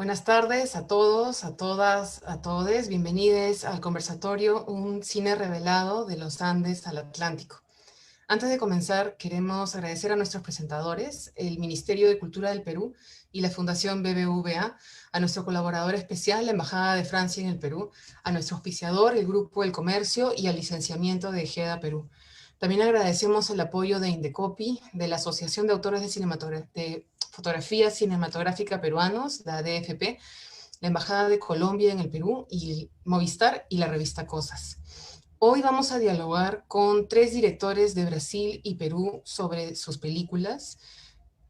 Buenas tardes a todos, a todas, a todes. Bienvenidos al conversatorio Un cine revelado de los Andes al Atlántico. Antes de comenzar, queremos agradecer a nuestros presentadores, el Ministerio de Cultura del Perú y la Fundación BBVA, a nuestro colaborador especial, la Embajada de Francia en el Perú, a nuestro auspiciador, el Grupo El Comercio y al licenciamiento de GEDA Perú. También agradecemos el apoyo de Indecopi, de la Asociación de Autores de Fotografía Cinematográfica Peruanos, la ADFP, la Embajada de Colombia en el Perú, y Movistar y la revista Cosas. Hoy vamos a dialogar con 3 directores de Brasil y Perú sobre sus películas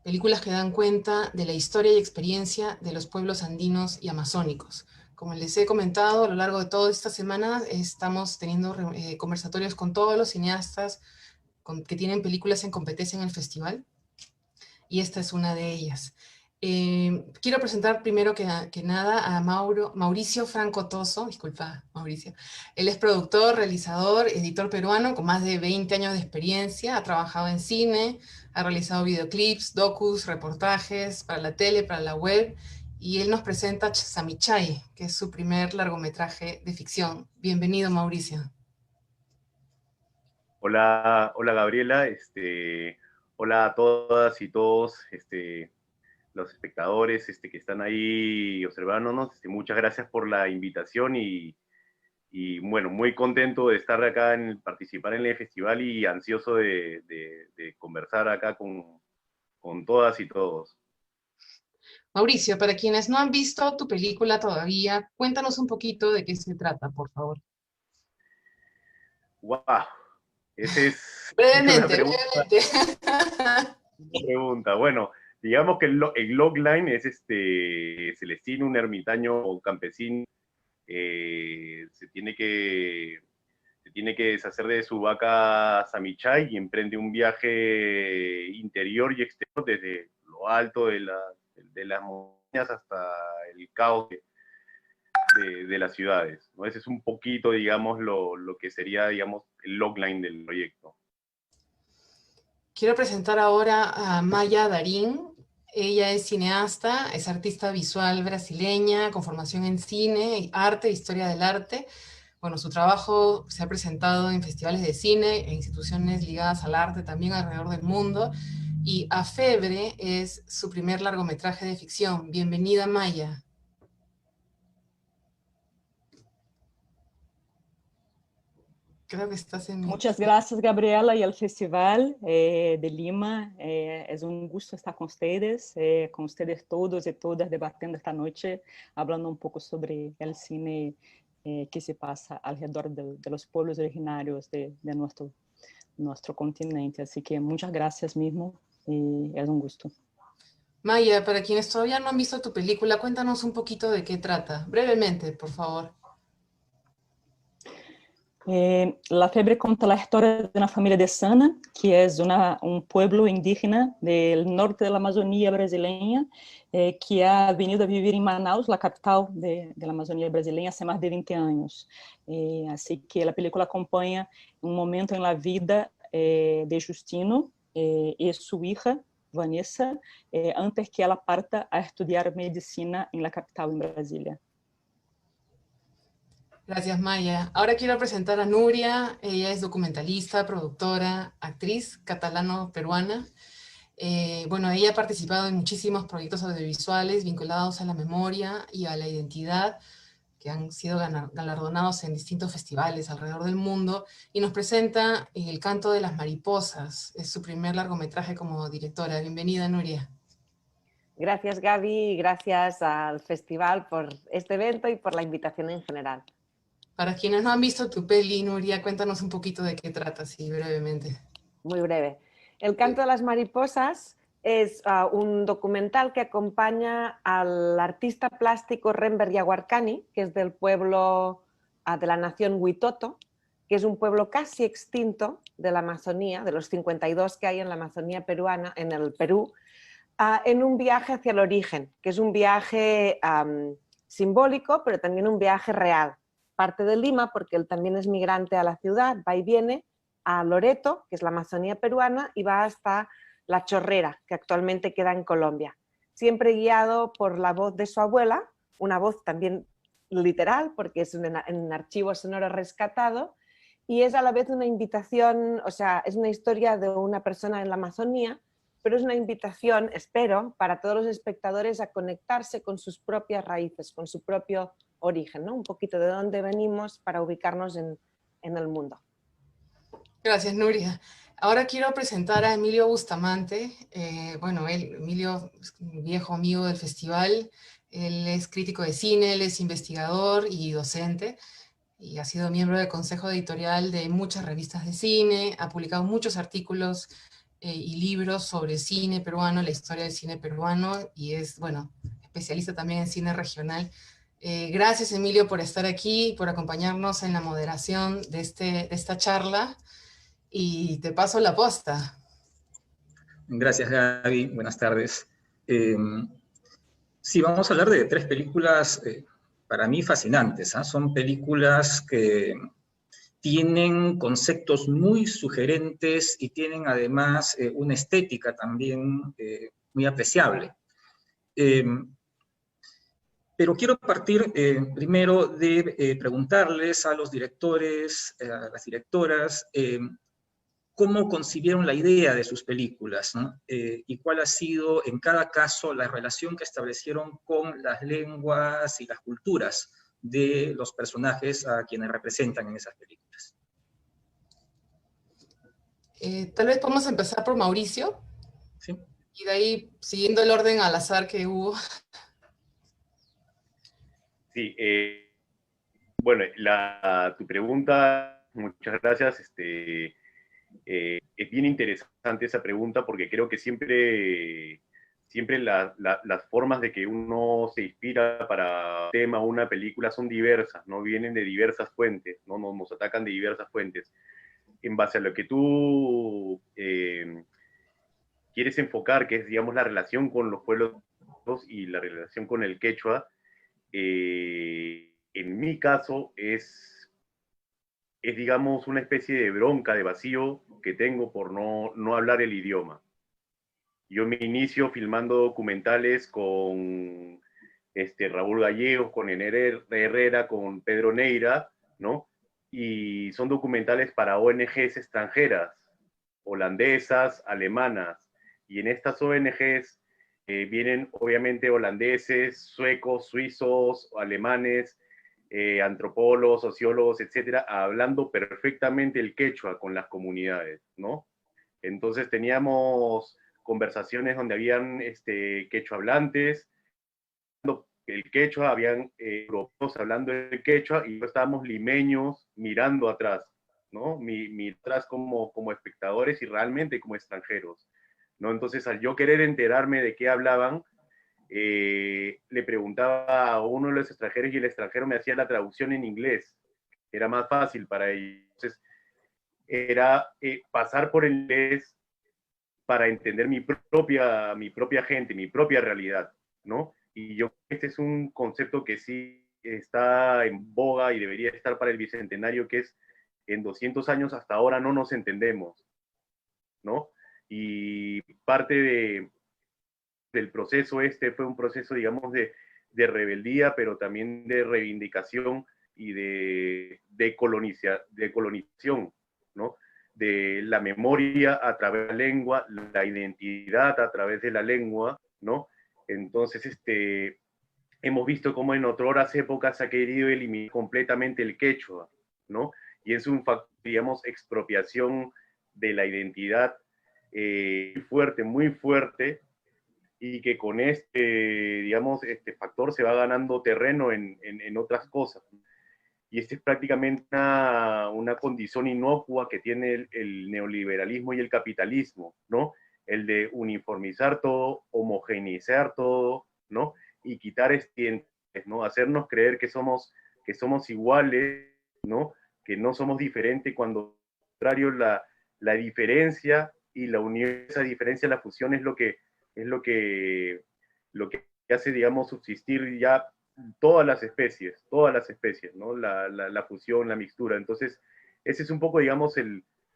que dan cuenta de la historia y experiencia de los pueblos andinos y amazónicos. Como les he comentado, a lo largo de toda esta semana estamos teniendo conversatorios con todos los cineastas que tienen películas en competencia en el festival, y esta es una de ellas. Quiero presentar primero que nada a Mauricio Franco Toso. Disculpa, Mauricio. Él es productor, realizador, editor peruano con más de 20 años de experiencia. Ha trabajado en cine, ha realizado videoclips, docus, reportajes para la tele, para la web, y él nos presenta Samichai, que es su primer largometraje de ficción. Bienvenido, Mauricio. Hola, hola Gabriela, hola a todas y todos los espectadores que están ahí observándonos. Muchas gracias por la invitación y bueno, muy contento de estar acá, participar en el festival y ansioso de conversar acá con todas y todos. Mauricio, para quienes no han visto tu película todavía, cuéntanos un poquito de qué se trata, por favor. ¡Wow! Esa es una Brevemente, pregunta. brevemente. Una pregunta. Bueno, digamos que el logline es Celestino, un ermitaño campesino. Se tiene que deshacer de su vaca Samichay y emprende un viaje interior y exterior desde lo alto de las montañas hasta el caos de las ciudades, ¿no? Ese es un poquito, digamos, lo que sería, digamos, el logline del proyecto. Quiero presentar ahora a Maya Darín. Ella es cineasta, es artista visual brasileña con formación en cine, arte, historia del arte. Bueno, su trabajo se ha presentado en festivales de cine e instituciones ligadas al arte también alrededor del mundo. Y A Febre es su primer largometraje de ficción. Bienvenida, Maya. Creo que estás en mute. Muchas gracias, Gabriela, y al Festival de Lima. Es un gusto estar con ustedes todos y todas, debatiendo esta noche, hablando un poco sobre el cine que se pasa alrededor de los pueblos originarios de nuestro continente. Así que muchas gracias mismo y es un gusto. Maya, para quienes todavía no han visto tu película, cuéntanos un poquito de qué trata. Brevemente, por favor. La Febre cuenta la historia de una familia de Sana, que es un pueblo indígena del norte de la Amazonía brasileña, que ha venido a vivir en Manaus, la capital de la Amazonía brasileña, hace más de 20 años. Así que la película acompaña un momento en la vida de Justino y su hija, Vanessa, antes que ella parta a estudiar medicina en la capital, en Brasilia. Gracias, Maya. Ahora quiero presentar a Nuria. Ella es documentalista, productora, actriz catalano-peruana. Bueno, ella ha participado en muchísimos proyectos audiovisuales vinculados a la memoria y a la identidad, que han sido galardonados en distintos festivales alrededor del mundo, y nos presenta El canto de las mariposas. Es su primer largometraje como directora. Bienvenida, Nuria. Gracias, Gaby, y gracias al festival por este evento y por la invitación en general. Para quienes no han visto tu peli, Nuria, cuéntanos un poquito de qué trata, así brevemente. Muy breve. El canto de las mariposas es un documental que acompaña al artista plástico Rember Yaguarcani, que es del pueblo de la nación Huitoto, que es un pueblo casi extinto de la Amazonía, de los 52 que hay en la Amazonía peruana, en el Perú, en un viaje hacia el origen, que es un viaje simbólico, pero también un viaje real. Parte de Lima, porque él también es migrante a la ciudad, va y viene a Loreto, que es la Amazonía peruana, y va hasta La Chorrera, que actualmente queda en Colombia. siempre guiado por la voz de su abuela, una voz también literal, porque es un archivo sonoro rescatado, y es a la vez una invitación, o sea, es una historia de una persona en la Amazonía, pero es una invitación, espero, para todos los espectadores a conectarse con sus propias raíces, con su propio origen, ¿no? Un poquito de dónde venimos para ubicarnos en el mundo. Gracias, Nuria. Ahora quiero presentar a Emilio Bustamante. Bueno, Emilio es un viejo amigo del festival. Él es crítico de cine, él es investigador y docente, y ha sido miembro del consejo editorial de muchas revistas de cine, ha publicado muchos artículos y libros sobre cine peruano, la historia del cine peruano, y es, bueno, especialista también en cine regional. Gracias, Emilio, por estar aquí y por acompañarnos en la moderación de esta charla, y te paso la posta. Gracias, Gaby. Buenas tardes. Sí, vamos a hablar de 3 películas para mí fascinantes, ¿eh? Son películas que tienen conceptos muy sugerentes y tienen además una estética también muy apreciable. Pero quiero partir primero de preguntarles a los directores, a las directoras, cómo concibieron la idea de sus películas, ¿no? Y cuál ha sido, en cada caso, la relación que establecieron con las lenguas y las culturas de los personajes a quienes representan en esas películas. Tal vez podemos empezar por Mauricio. ¿Sí? Y de ahí, siguiendo el orden al azar que hubo. Sí, bueno, tu pregunta, muchas gracias. Es bien interesante esa pregunta porque creo que siempre las formas de que uno se inspira para un tema o una película son diversas, ¿no? Vienen de diversas fuentes, ¿no? Nos atacan de diversas fuentes. En base a lo que tú quieres enfocar, que es, digamos, la relación con los pueblos y la relación con el quechua, en mi caso es, digamos, una especie de bronca, de vacío que tengo por no hablar el idioma. Yo me inicio filmando documentales con Raúl Gallegos, con Ener Herrera, con Pedro Neira, ¿no? Y son documentales para ONGs extranjeras, holandesas, alemanas. Y en estas ONGs vienen obviamente holandeses, suecos, suizos, alemanes, antropólogos, sociólogos, etcétera, hablando perfectamente el quechua con las comunidades, ¿no? Entonces teníamos conversaciones donde habían quechua hablantes, el quechua, habían europeos hablando el quechua, y estábamos limeños mirando atrás, ¿no? Atrás como espectadores y realmente como extranjeros, ¿no? Entonces, al yo querer enterarme de qué hablaban, le preguntaba a uno de los extranjeros y el extranjero me hacía la traducción en inglés. Era más fácil para ellos. Entonces, era pasar por el inglés para entender mi propia gente, mi propia realidad, ¿no? Y yo, este es un concepto que sí está en boga y debería estar para el Bicentenario, que es, en 200 años hasta ahora no nos entendemos, ¿no? Y parte del proceso fue un proceso, digamos, de rebeldía, pero también de reivindicación y de colonización, ¿no? De la memoria a través de la lengua, la identidad a través de la lengua, ¿no? Entonces, hemos visto cómo en otras épocas se ha querido eliminar completamente el quechua, ¿no? Y es un factor, digamos, expropiación de la identidad muy fuerte, y que con digamos, factor se va ganando terreno en otras cosas. Y es prácticamente una condición inocua que tiene el neoliberalismo y el capitalismo, ¿no? El de uniformizar todo, homogeneizar todo, ¿no? Y quitar ¿no? Hacernos creer que somos iguales, ¿no? Que no somos diferentes, cuando al contrario la diferencia y la unión, esa diferencia, la fusión es lo que hace, digamos, subsistir ya todas las especies, ¿no? La fusión, la mixtura. Entonces, ese es un poco, digamos,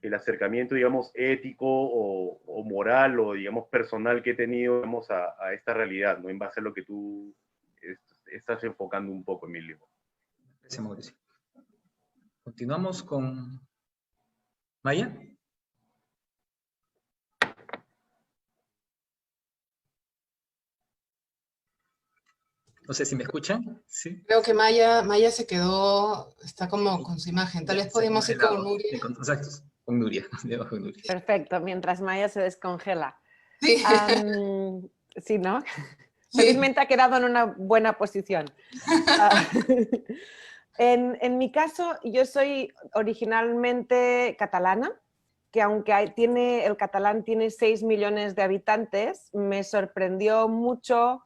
el acercamiento, digamos, ético o moral o, digamos, personal que he tenido, digamos, a esta realidad, ¿no? En base a lo que tú estás enfocando un poco, Emilio. Gracias, Mauricio. Continuamos con Maya. No sé si me escuchan. Sí. Creo que Maya se quedó, está como con su imagen. Tal vez podemos ir con Nuria. Exacto, con Nuria. Perfecto, mientras Maya se descongela. Sí. Sí, ¿no? Sí. Felizmente ha quedado en una buena posición. En mi caso, yo soy originalmente catalana, que aunque el catalán tiene 6 millones de habitantes, me sorprendió mucho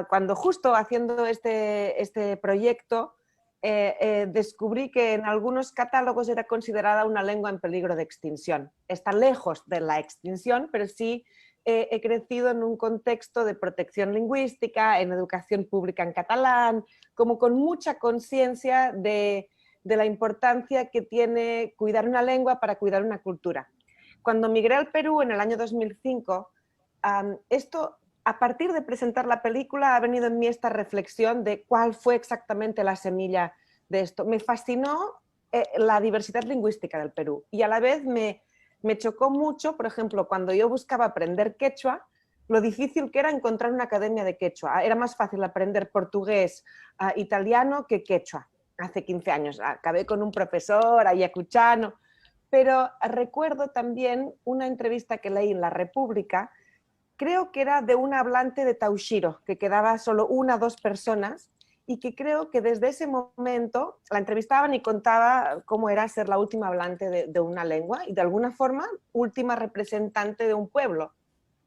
cuando justo haciendo este proyecto descubrí que en algunos catálogos era considerada una lengua en peligro de extinción. Está lejos de la extinción, pero sí he crecido en un contexto de protección lingüística, en educación pública en catalán, como con mucha conciencia de la importancia que tiene cuidar una lengua para cuidar una cultura. Cuando migré al Perú en el año 2005, esto, a partir de presentar la película, ha venido en mí esta reflexión de cuál fue exactamente la semilla de esto. Me fascinó la diversidad lingüística del Perú y a la vez me chocó mucho, por ejemplo, cuando yo buscaba aprender quechua, lo difícil que era encontrar una academia de quechua. Era más fácil aprender portugués, italiano que quechua. Hace 15 años acabé con un profesor ayacuchano, pero recuerdo también una entrevista que leí en La República, creo que era de un hablante de Taushiro, que quedaba solo 1 o 2 personas, y que creo que desde ese momento la entrevistaban y contaba cómo era ser la última hablante de una lengua y de alguna forma última representante de un pueblo.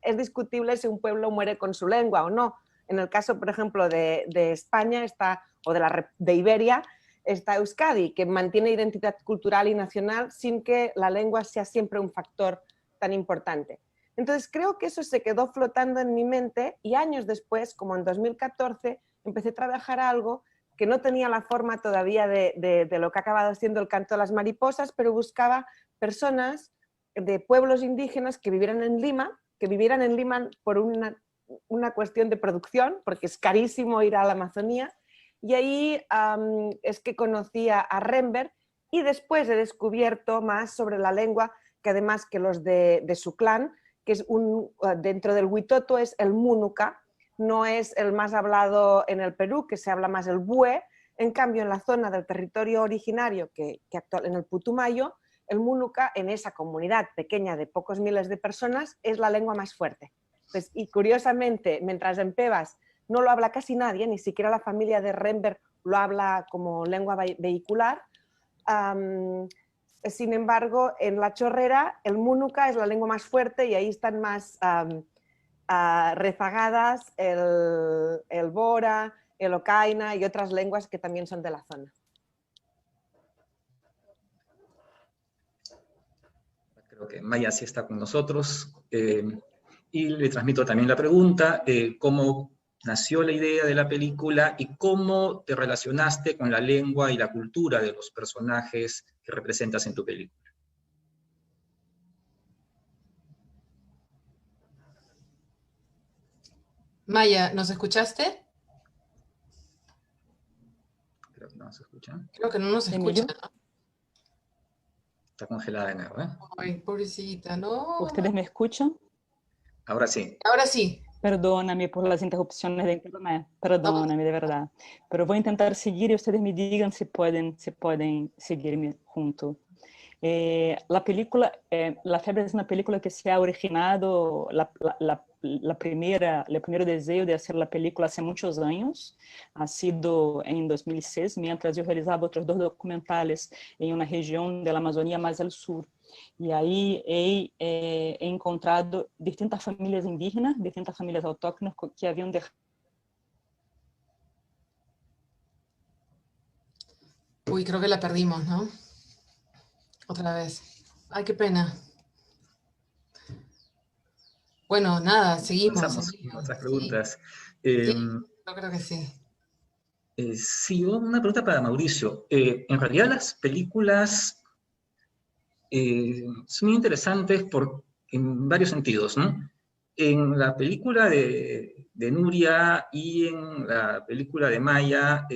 Es discutible si un pueblo muere con su lengua o no. En el caso, por ejemplo, de España o de Iberia, está Euskadi, que mantiene identidad cultural y nacional sin que la lengua sea siempre un factor tan importante. Entonces creo que eso se quedó flotando en mi mente y años después, como en 2014, empecé a trabajar algo que no tenía la forma todavía de lo que ha acabado siendo el canto de las mariposas, pero buscaba personas de pueblos indígenas que vivieran en Lima por una cuestión de producción, porque es carísimo ir a la Amazonía, y ahí es que conocí a Remberg y después he descubierto más sobre la lengua, que además que los de su clan, que es dentro del Huitoto es el Múnuca, no es el más hablado en el Perú, que se habla más el Bue. En cambio, en la zona del territorio originario, que en el Putumayo, el Múnuca, en esa comunidad pequeña de pocos miles de personas, es la lengua más fuerte. Pues, y curiosamente, mientras en Pebas no lo habla casi nadie, ni siquiera la familia de Remberg lo habla como lengua vehicular, sin embargo, en La Chorrera, el Múnuca es la lengua más fuerte y ahí están más rezagadas el Bora, el Ocaina y otras lenguas que también son de la zona. Creo que Maya sí está con nosotros. Y le transmito también la pregunta, ¿cómo nació la idea de la película y cómo te relacionaste con la lengua y la cultura de los personajes que representas en tu película? Maya, ¿nos escuchaste? Creo que no se escucha. Creo que no nos Emilio. escucha, ¿no? Está congelada de nuevo, ¿eh? Ay, pobrecita, no. ¿Ustedes me escuchan? Ahora sí. Ahora sí. Perdóname por las interrupciones de internet, perdóname de verdad. Pero voy a intentar seguir y ustedes me digan si pueden seguirme junto. La película, La Febre es una película que se ha originado, el primer deseo de hacer la película hace muchos años, ha sido en 2006, mientras yo realizaba otros 2 documentales en una región de la Amazonía más al sur. Y ahí he encontrado distintas familias indígenas, distintas familias autóctonas que habían dejado. Uy, creo que la perdimos, ¿no? Otra vez. Ay, qué pena. Bueno, nada, seguimos. Comenzamos con otras preguntas. Sí, yo creo que sí. Sí, una pregunta para Mauricio. En realidad las películas son muy interesantes en varios sentidos, ¿no? En la película de Nuria y en la película de Maya,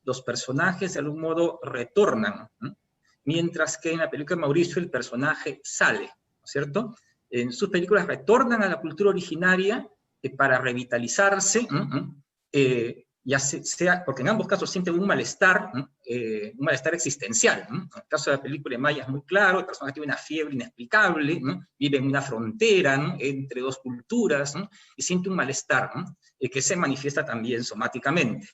los personajes de algún modo retornan, ¿no? Mientras que en la película de Mauricio el personaje sale, ¿no es cierto? En sus películas retornan a la cultura originaria para revitalizarse, ¿no? Ya sea, porque en ambos casos sienten un malestar existencial, ¿no? En el caso de la película de Maya es muy claro, el personaje tiene una fiebre inexplicable, ¿no? Vive en una frontera, ¿no? Entre dos culturas, ¿no? Y siente un malestar, ¿no? Que se manifiesta también somáticamente.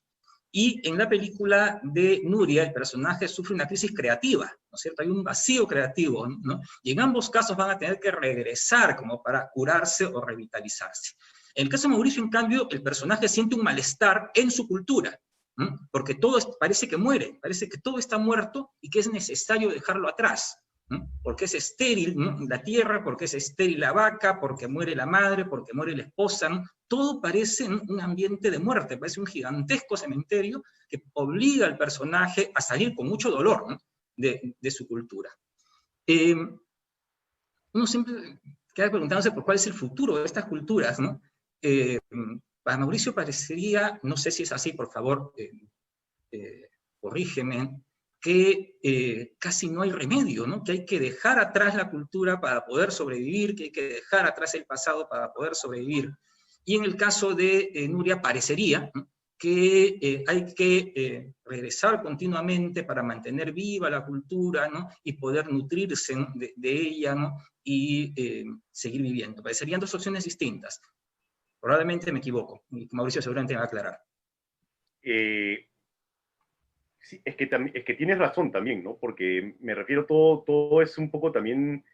Y en la película de Nuria, el personaje sufre una crisis creativa, ¿no es cierto? Hay un vacío creativo, ¿no? Y en ambos casos van a tener que regresar como para curarse o revitalizarse. En el caso de Mauricio, en cambio, el personaje siente un malestar en su cultura, ¿no? Porque todo parece que muere, parece que todo está muerto y que es necesario dejarlo atrás, ¿no? Porque es estéril, ¿no? La tierra, porque es estéril la vaca, porque muere la madre, porque muere la esposa, ¿no? Todo parece un ambiente de muerte, parece un gigantesco cementerio que obliga al personaje a salir con mucho dolor, ¿no? de su cultura. Uno siempre queda preguntándose por cuál es el futuro de estas culturas, ¿no? Para Mauricio parecería, no sé si es así, por favor, corrígeme, que casi no hay remedio, ¿no? Que hay que dejar atrás la cultura para poder sobrevivir, que hay que dejar atrás el pasado para poder sobrevivir. Y en el caso de Nuria parecería, ¿no? Que hay que regresar continuamente para mantener viva la cultura, ¿no? Y poder nutrirse, ¿no? de ella, ¿no? Y seguir viviendo. Parecerían dos opciones distintas. Probablemente me equivoco, y Mauricio seguramente me va a aclarar. Sí, es que tienes razón también, ¿no? Porque me refiero, todo es un poco también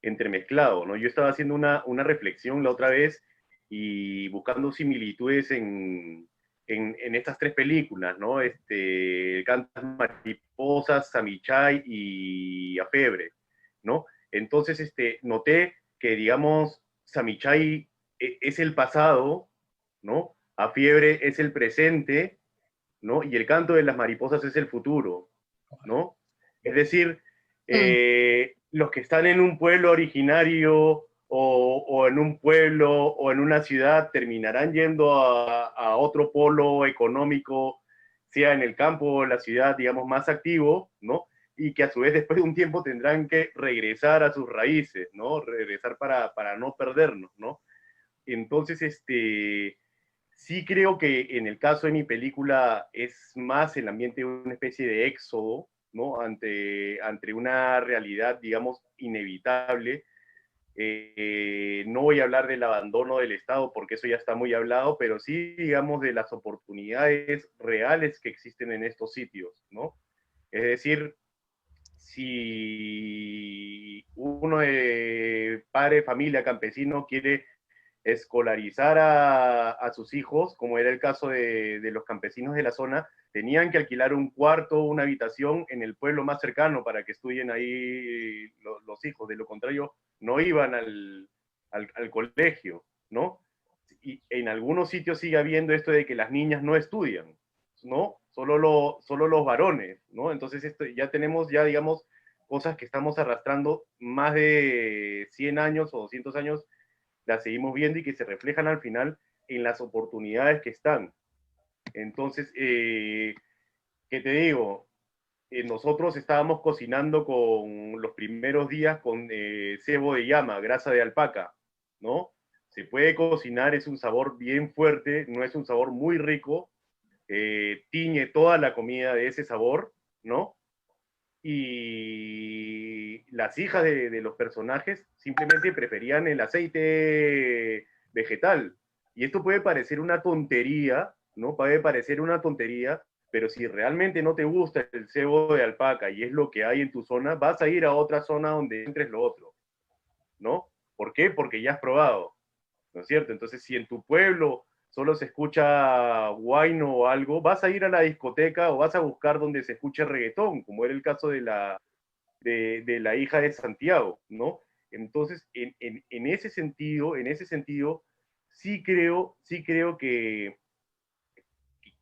entremezclado, ¿no? Yo estaba haciendo una reflexión la otra vez y buscando similitudes en estas tres películas, ¿no? Cantas Mariposas, Samichay y Afebre, ¿no? Entonces, noté que, digamos, Samichay es el pasado, ¿no? Afebre es el presente, ¿no? Y el canto de las mariposas es el futuro, ¿no? Es decir, los que están en un pueblo originario o en un pueblo o en una ciudad terminarán yendo a otro polo económico, sea en el campo o en la ciudad, digamos, más activo, ¿no? Y que a su vez después de un tiempo tendrán que regresar a sus raíces, ¿no? Regresar para no perdernos, ¿no? Entonces, sí creo que en el caso de mi película es más el ambiente de una especie de éxodo, ¿no? Ante una realidad, digamos, inevitable. No voy a hablar del abandono del Estado porque eso ya está muy hablado, pero sí, digamos, de las oportunidades reales que existen en estos sitios, ¿no? Es decir, si uno de padre de familia campesino quiere escolarizar a sus hijos, como era el caso de los campesinos de la zona, tenían que alquilar un cuarto, una habitación en el pueblo más cercano para que estudien ahí los hijos. De lo contrario, no iban al colegio, ¿no? Y en algunos sitios sigue habiendo esto de que las niñas no estudian, ¿no? Solo los varones, ¿no? Entonces ya tenemos, ya digamos, cosas que estamos arrastrando más de 100 años o 200 años, las seguimos viendo y que se reflejan al final en las oportunidades que están. Entonces, ¿qué te digo? Nosotros estábamos cocinando con los primeros días con cebo de llama, grasa de alpaca, ¿no? Se puede cocinar, es un sabor bien fuerte, no es un sabor muy rico, tiñe toda la comida de ese sabor, ¿no? Y las hijas de los personajes simplemente preferían el aceite vegetal. Y esto puede parecer una tontería, ¿no? Puede parecer una tontería, pero si realmente no te gusta el cebo de alpaca y es lo que hay en tu zona, vas a ir a otra zona donde entres lo otro, ¿no? ¿Por qué? Porque ya has probado, ¿no es cierto? Entonces, si en tu pueblo solo se escucha guayno o algo, vas a ir a la discoteca o vas a buscar donde se escuche reggaetón, como era el caso de la hija de Santiago, ¿no? Entonces, en ese sentido, sí creo que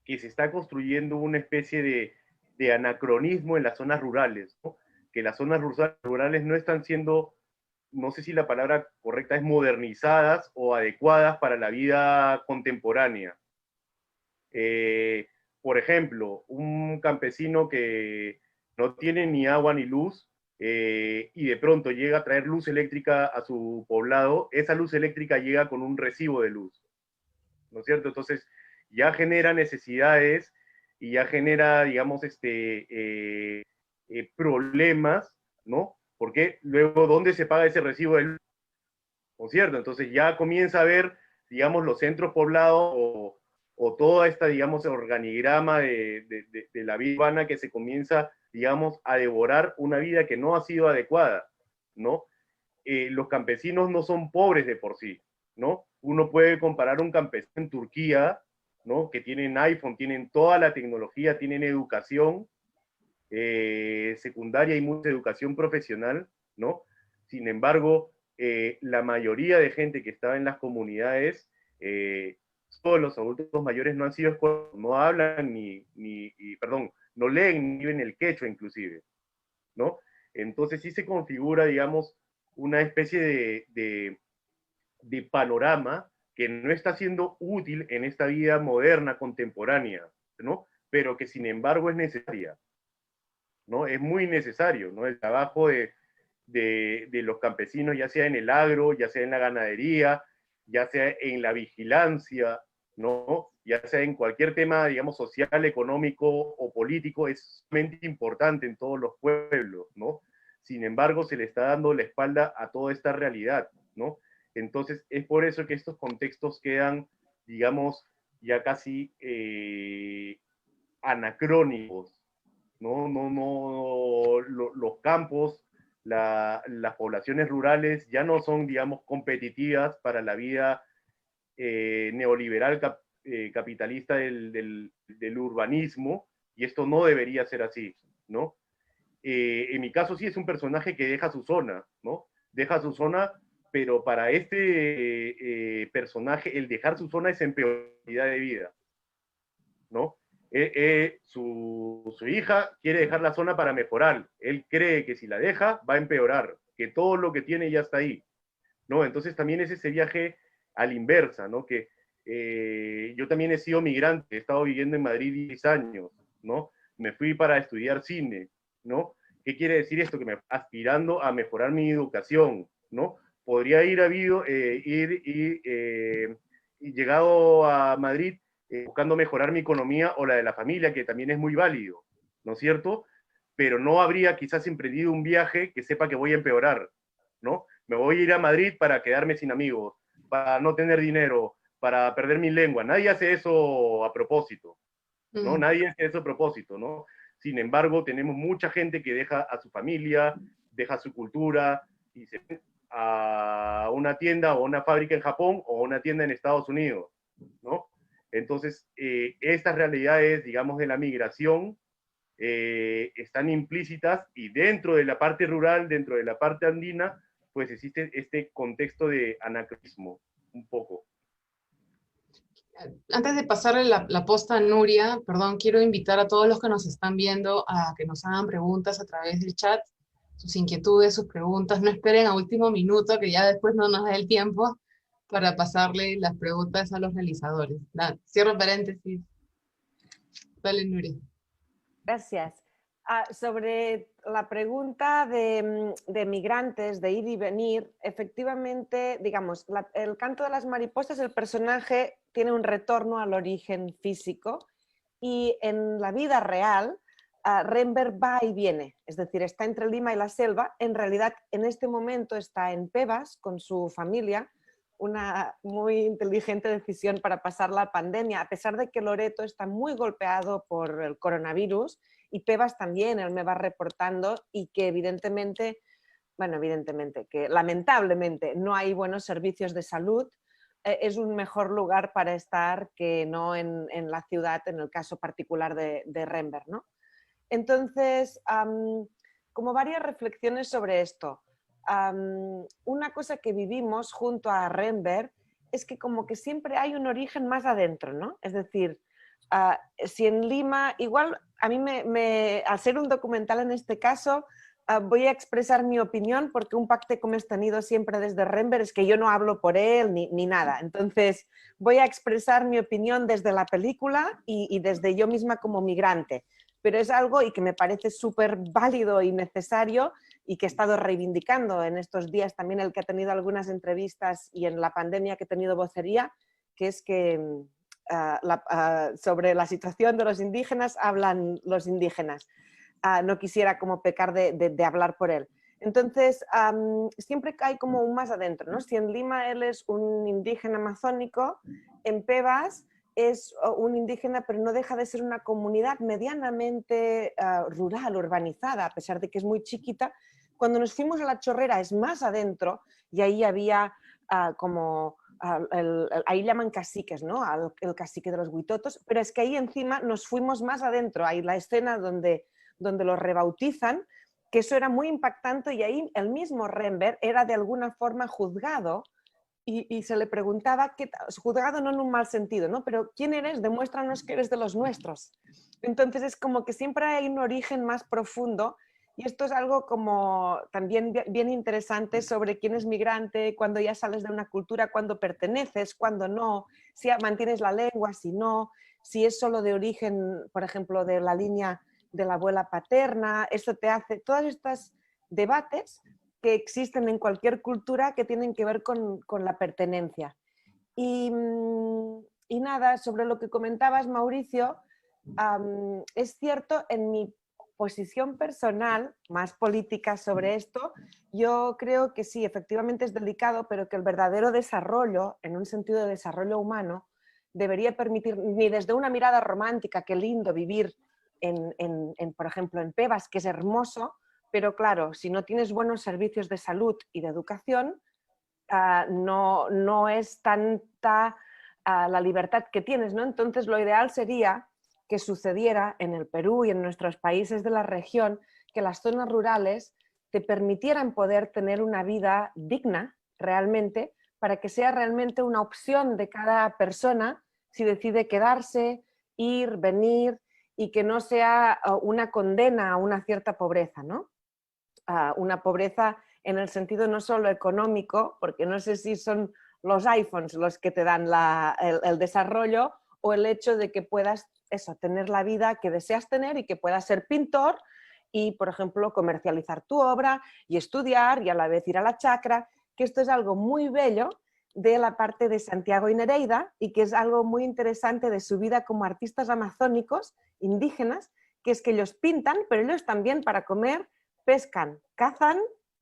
se está construyendo una especie de anacronismo en las zonas rurales, ¿no? que las zonas rurales no están siendo, no sé si la palabra correcta es modernizadas o adecuadas para la vida contemporánea. Por ejemplo, un campesino que no tiene ni agua ni luz y de pronto llega a traer luz eléctrica a su poblado, esa luz eléctrica llega con un recibo de luz, ¿no es cierto? Entonces ya genera necesidades y ya genera, digamos, problemas, ¿no? Porque luego, ¿dónde se paga ese recibo de luz? ¿No es cierto? Entonces ya comienza a ver, digamos, los centros poblados o toda esta, digamos, organigrama de la vida urbana que se comienza, digamos, a devorar una vida que no ha sido adecuada, ¿no? Los campesinos no son pobres de por sí, ¿no? Uno puede comparar un campesino en Turquía, ¿no? Que tienen iPhone, tienen toda la tecnología, tienen educación secundaria y mucha educación profesional, ¿no? Sin embargo, la mayoría de gente que estaba en las comunidades, todos los adultos mayores no han sido escolados, no hablan perdón, no leen ni ven el quechua inclusive, ¿no? Entonces sí se configura, digamos, una especie de panorama que no está siendo útil en esta vida moderna, contemporánea, ¿no? Pero que sin embargo es necesaria, ¿no? Es muy necesario, ¿no? El trabajo de los campesinos, ya sea en el agro, ya sea en la ganadería, ya sea en la vigilancia, ¿no? Ya sea en cualquier tema, digamos, social, económico o político, es sumamente importante en todos los pueblos, ¿no? Sin embargo, se le está dando la espalda a toda esta realidad, ¿no? Entonces, es por eso que estos contextos quedan, digamos, ya casi anacrónicos, ¿no? Los campos, las poblaciones rurales ya no son, digamos, competitivas para la vida neoliberal capitalista del urbanismo, y esto no debería ser así, ¿no? En mi caso sí es un personaje que deja su zona, ¿no? Deja su zona, pero para este personaje el dejar su zona es empeorar de vida, ¿no? Su hija quiere dejar la zona para mejorar. Él cree que si la deja va a empeorar, que todo lo que tiene ya está ahí, ¿no? Entonces también es ese viaje a la inversa, ¿no? Que yo también he sido migrante, he estado viviendo en Madrid 10 años, ¿no? Me fui para estudiar cine, ¿no? ¿Qué quiere decir esto? Que me aspirando a mejorar mi educación, ¿no? Podría y llegado a Madrid buscando mejorar mi economía o la de la familia, que también es muy válido, ¿no es cierto? Pero no habría quizás emprendido un viaje que sepa que voy a empeorar, ¿no? Me voy a ir a Madrid para quedarme sin amigos, para no tener dinero, para perder mi lengua. Nadie hace eso a propósito, ¿no? Nadie hace eso a propósito, ¿no? Sin embargo, tenemos mucha gente que deja a su familia, deja su cultura y se a una tienda o una fábrica en Japón o una tienda en Estados Unidos, ¿no? Entonces, estas realidades, digamos, de la migración están implícitas y dentro de la parte rural, dentro de la parte andina, pues existe este contexto de anacronismo, un poco. Antes de pasarle la posta a Nuria, perdón, quiero invitar a todos los que nos están viendo a que nos hagan preguntas a través del chat, sus inquietudes, sus preguntas. No esperen a último minuto, que ya después no nos da el tiempo para pasarle las preguntas a los realizadores. Cierro paréntesis. Dale, Nuria. Gracias. Sobre la pregunta de migrantes, de ir y venir, efectivamente, digamos, el canto de las mariposas, el personaje tiene un retorno al origen físico y en la vida real, Rembert va y viene, es decir, está entre Lima y la selva. En realidad, en este momento está en Pebas con su familia, una muy inteligente decisión para pasar la pandemia, a pesar de que Loreto está muy golpeado por el coronavirus y Pebas también, él me va reportando, y que evidentemente, que lamentablemente no hay buenos servicios de salud, es un mejor lugar para estar que no en la ciudad, en el caso particular de Rembert, ¿no? Entonces, como varias reflexiones sobre esto. Una cosa que vivimos junto a Rembert es que como que siempre hay un origen más adentro, ¿no? Es decir, si en Lima, igual a mí al ser un documental en este caso, voy a expresar mi opinión porque un pacte que hemos tenido siempre desde Rembert es que yo no hablo por él ni nada. Entonces voy a expresar mi opinión desde la película y desde yo misma como migrante. Pero es algo y que me parece súper válido y necesario y que he estado reivindicando en estos días también, el que ha tenido algunas entrevistas y en la pandemia que he tenido vocería, que es que sobre la situación de los indígenas hablan los indígenas. No quisiera como pecar de hablar por él. Entonces, siempre hay como un más adentro, ¿no? Si en Lima él es un indígena amazónico, en Pebas es un indígena, pero no deja de ser una comunidad medianamente rural, urbanizada, a pesar de que es muy chiquita. Cuando nos fuimos a La Chorrera es más adentro y ahí había ahí llaman caciques, ¿no? El cacique de los huitotos, pero es que ahí encima nos fuimos más adentro, hay la escena donde los rebautizan, que eso era muy impactante y ahí el mismo Rembert era de alguna forma juzgado y se le preguntaba, juzgado no en un mal sentido, ¿no? Pero ¿quién eres? Demuéstranos que eres de los nuestros. Entonces es como que siempre hay un origen más profundo y esto es algo como también bien interesante sobre quién es migrante, cuando ya sales de una cultura, cuándo perteneces, cuándo no, si mantienes la lengua, si no, si es solo de origen, por ejemplo, de la línea de la abuela paterna. Eso te hace, todos estos debates que existen en cualquier cultura que tienen que ver con la pertenencia. Y nada, sobre lo que comentabas, Mauricio, es cierto, en mi posición personal, más política sobre esto, yo creo que sí, efectivamente es delicado, pero que el verdadero desarrollo, en un sentido de desarrollo humano, debería permitir, ni desde una mirada romántica, qué lindo vivir por ejemplo, en Pebas, que es hermoso, pero claro, si no tienes buenos servicios de salud y de educación, no es tanta la libertad que tienes, ¿no? Entonces lo ideal sería que sucediera en el Perú y en nuestros países de la región, que las zonas rurales te permitieran poder tener una vida digna realmente, para que sea realmente una opción de cada persona si decide quedarse, ir, venir, y que no sea una condena a una cierta pobreza, ¿no? Una pobreza en el sentido no solo económico, porque no sé si son los iPhones los que te dan el desarrollo, o el hecho de que puedas tener la vida que deseas tener y que puedas ser pintor y, por ejemplo, comercializar tu obra y estudiar y a la vez ir a la chacra, que esto es algo muy bello de la parte de Santiago y Nereida y que es algo muy interesante de su vida como artistas amazónicos, indígenas, que es que ellos pintan, pero ellos también para comer pescan, cazan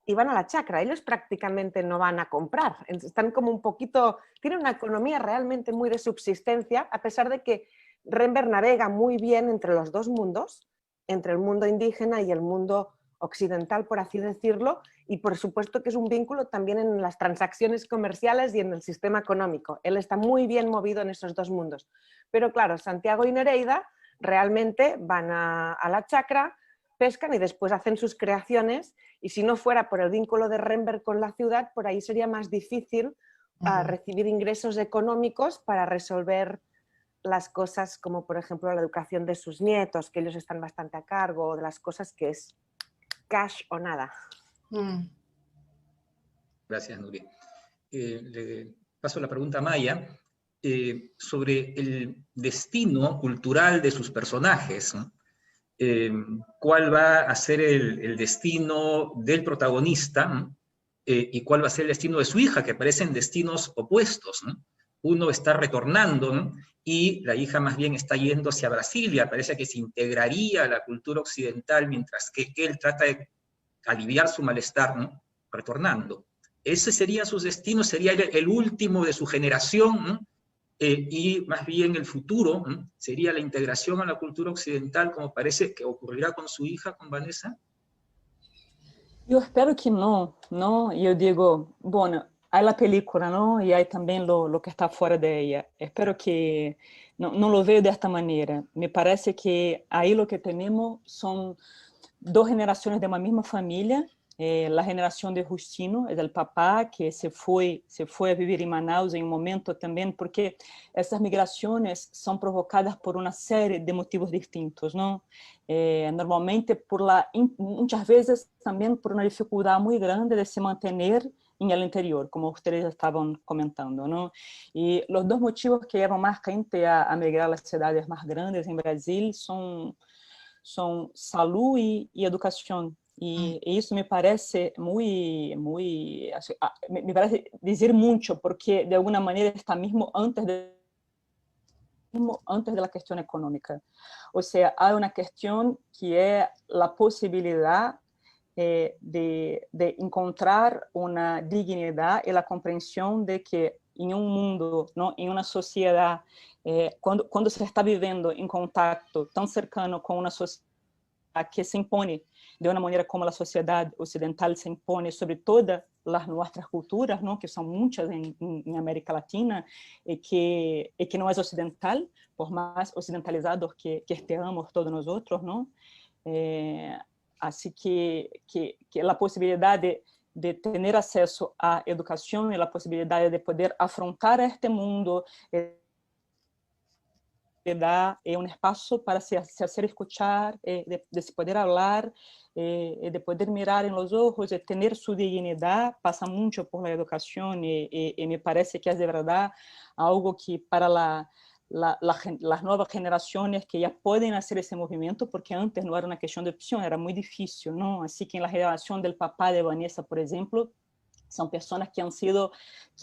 y van a la chacra. Ellos prácticamente no van a comprar. Están como un poquito, tienen una economía realmente muy de subsistencia, a pesar de que Rembert navega muy bien entre los dos mundos, entre el mundo indígena y el mundo occidental, por así decirlo, y por supuesto que es un vínculo también en las transacciones comerciales y en el sistema económico. Él está muy bien movido en esos dos mundos. Pero claro, Santiago y Nereida realmente van a la chacra, pescan y después hacen sus creaciones, y si no fuera por el vínculo de Rembert con la ciudad, por ahí sería más difícil recibir ingresos económicos para resolver las cosas como, por ejemplo, la educación de sus nietos, que ellos están bastante a cargo, o de las cosas que es cash o nada. Gracias, Nuria. Le paso la pregunta a Maya sobre el destino cultural de sus personajes, ¿no? ¿Cuál va a ser el destino del protagonista, ¿no? Y cuál va a ser el destino de su hija, que parecen destinos opuestos, ¿no? Uno está retornando, ¿no? Y la hija más bien está yendo hacia Brasilia, parece que se integraría a la cultura occidental, mientras que él trata de aliviar su malestar, ¿no? Retornando. Ese sería su destino, sería el último de su generación, ¿no? Y más bien el futuro, ¿no? Sería la integración a la cultura occidental, como parece que ocurrirá con su hija, con Vanessa. Eu espero que não, não. E eu digo, bueno, há a película, não? E há também lo que está fora de ella. Espero que não lo veo de esta maneira. Me parece que aí lo que temos são 2 generações de uma mesma família, la generación de Justino, es el papá que se fue a vivir en Manaus en un momento también, porque estas migraciones son provocadas por una serie de motivos distintos, ¿no? Normalmente muchas veces también por una dificultad muy grande de se mantener en el interior, como ustedes estaban comentando, ¿no? Y los dos motivos que llevan más gente a migrar a las ciudades más grandes en Brasil son salud y educación. Y eso me parece me parece decir mucho, porque de alguna manera está mismo antes de la cuestión económica. O sea, hay una cuestión que es la posibilidad de encontrar una dignidad y la comprensión de que en un mundo, ¿no? En una sociedad, cuando se está viviendo en contacto tan cercano con una sociedad que se impone de una manera como la sociedad occidental se impone sobre todas las nuestras culturas, ¿no? Que son muchas en América Latina, que no es occidental, por más occidentalizados que estemos todos nosotros, ¿no? Así que la posibilidad de tener acceso a educación y la posibilidad de poder afrontar este mundo da un espacio para se hacer escuchar, de se poder hablar, de poder mirar en los ojos, de tener su dignidad, pasa mucho por la educación y me parece que es de verdad algo que para las nuevas generaciones que ya pueden hacer ese movimiento, porque antes no era una cuestión de opción, era muy difícil, ¿no? Así que en la generación del papá de Vanessa, por ejemplo, son personas que han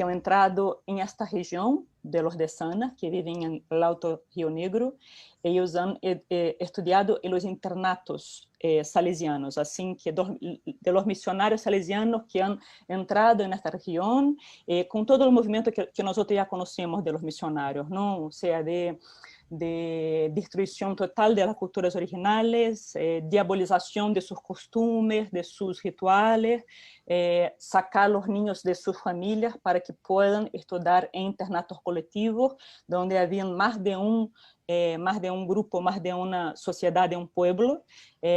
entrado en esta región de los de Sana, que viven en el Alto Río Negro. Ellos han estudiado en los internatos salesianos, así que de los misionarios salesianos que han entrado en esta región, con todo el movimiento que nosotros ya conocemos de los misionarios, ¿no? O sea, de destrucción total de las culturas originales, diabolización de sus costumbres, de sus rituales, sacar a los niños de sus familias para que puedan estudiar en internatos colectivos, donde habían más de un grupo, más de una sociedad, de un pueblo,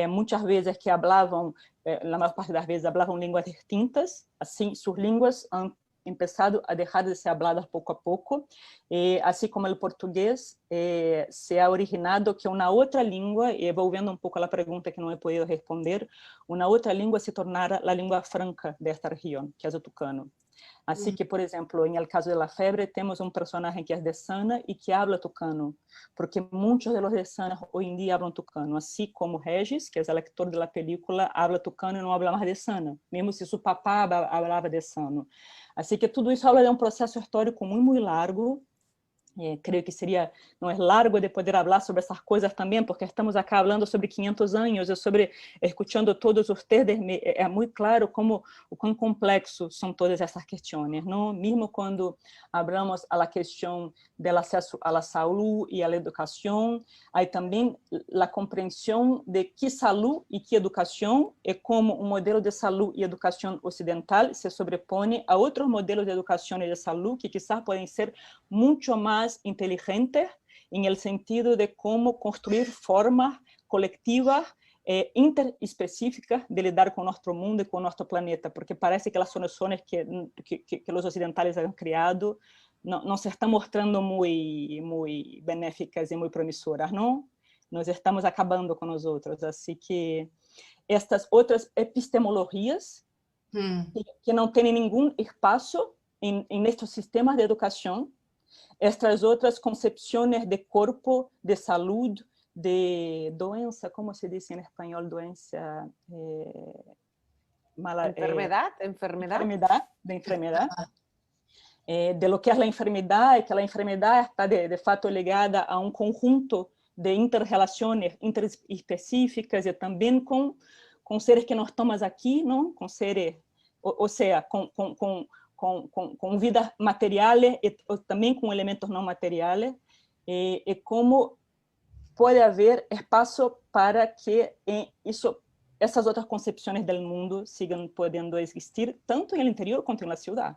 muchas veces que hablaban, la mayor parte de las veces hablaban lenguas distintas, así sus lenguas han empezado a dejar de ser habladas poco a poco, así como el portugués se ha originado que una otra lengua, y volviendo un poco a la pregunta que no he podido responder, una otra lengua se tornara la lengua franca de esta región, que es el tucano. Así que, por ejemplo, en el caso de La Febre, tenemos un personaje que es de Sana y que habla tucano, porque muchos de los de Sana hoy en día hablan tucano, así como Regis, que es el actor de la película, habla tucano y no habla más de Sana, mesmo si su papá hablaba de Sano. Así que todo eso habla de un proceso histórico muy, muy largo. Creo que no es largo de poder hablar sobre esas cosas también, porque estamos acá hablando sobre 500 años, escuchando todos ustedes, es muy claro cuán complexos son todas esas cuestiones, ¿no? Mismo cuando hablamos a la cuestión del acceso a la salud y a la educación, hay también la comprensión de qué salud y qué educación y cómo un modelo de salud y educación occidental se sobrepone a otros modelos de educación y de salud que quizás pueden ser mucho más inteligentes en el sentido de cómo construir formas colectivas interespecíficas de lidar con nuestro mundo y con nuestro planeta, porque parece que las soluciones que los occidentales han creado no se están mostrando muy benéficas y muy promisoras, ¿no? Nos estamos acabando con nosotros, así que estas otras epistemologías que no tienen ningún espacio en estos sistemas de educación, estas otras concepciones de cuerpo, de salud, de doença, ¿cómo se dice en español? Doença, enfermedad. De lo que es la enfermedad, y que la enfermedad está de facto ligada a un conjunto de interrelaciones interespecíficas y también con seres que no estamos aquí, ¿no? Con seres, o sea, con vidas materiales y también con elementos no materiales, y cómo puede haber espacio para que esas otras concepciones del mundo sigan pudiendo existir tanto en el interior como en la ciudad.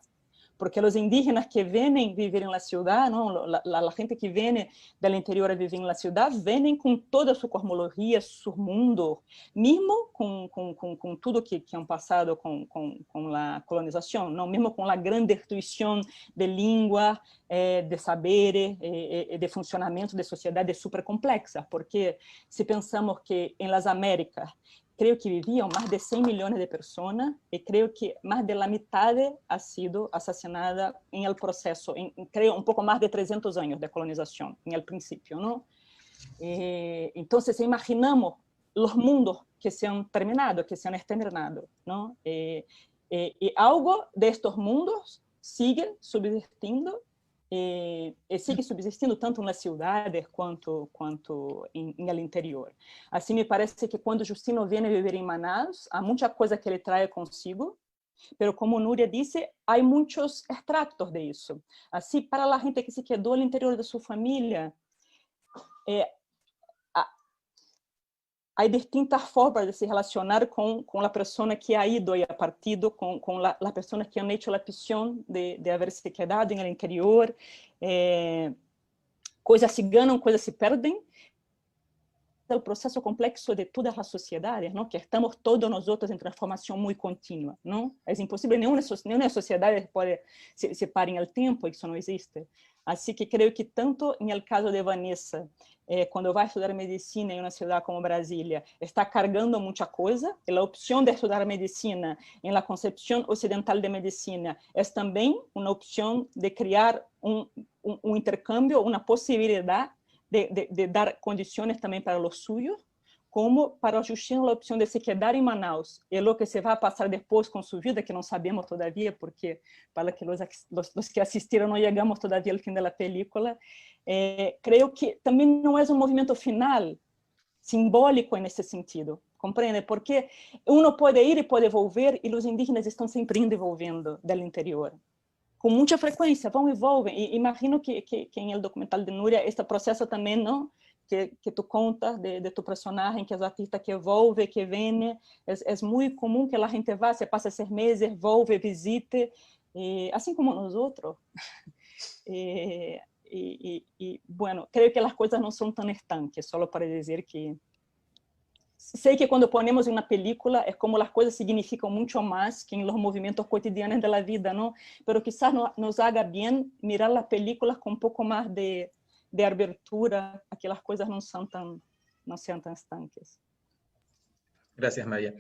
porque los indígenas que vienen vivir en la ciudad, ¿no? La gente que viene del interior a vivir en la ciudad, vienen con toda su cosmología, su mundo, mismo con todo que han pasado con la colonización, ¿no? Mismo con la gran destrucción de lengua, de saberes, de funcionamiento de sociedades súper complexas, porque si pensamos que en las Américas creo que vivían más de 100 millones de personas y creo que más de la mitad ha sido asesinada en el proceso, creo un poco más de 300 años de colonización en el principio, ¿no? Entonces imaginamos los mundos que se han terminado, que se han exterminado, ¿no? Y algo de estos mundos sigue subsistiendo, sigue subsistindo tanto nas cidades quanto em el interior. Assim, me parece que quando Justino vem viver em Manaus, há muita coisa que ele traz consigo, pero como Núria disse, há muitos extractos de isso. Assim, para a gente que se quedou no interior de sua família, há distintas formas de se relacionar com a pessoa que ha ido e ha partido, com as pessoas que han hecho a opção de haberse quedado no interior. Coisas se ganham, coisas se perdem. É o processo complexo de todas as sociedades, não? Que estamos todos nós outros em transformação muito contínua, não? É impossível, nenhuma sociedade pode se parar em el tempo, isso não existe. Assim que creio que tanto no caso de Vanessa, quando vai estudar medicina em uma cidade como Brasília, está carregando muita coisa, e a opção de estudar medicina em la concepção ocidental de medicina é também uma opção de criar um intercâmbio, uma possibilidade de dar condições também para os suyos, como para o Justino a opção de se quedar em Manaus, e o que se vai passar depois com sua vida, que não sabemos todavia, porque para que os que assistiram não chegamos todavia ao fim da película, creio que também não é um movimento final, simbólico nesse sentido, compreende? Porque uno pode ir e pode volver, e os indígenas estão sempre indo e volvendo do interior, com muita frequência, vão e volvem, e imagino que em el documental de Núria, este processo também, não? Que tu contas de tu personagem, que é o artista que volve, que vem, é muito comum que a gente vá, se passa 6 meses, volve, visite, assim como nós outros. Bueno, creio que as coisas não são tão estanques, só para dizer que sei que quando ponemos uma película é como as coisas significam muito mais que em los movimentos cotidianos da vida, não? Pero quizás nos haga bem mirar as películas com um pouco mais de abertura, a que las cosas no sean tan estanques. Gracias, María.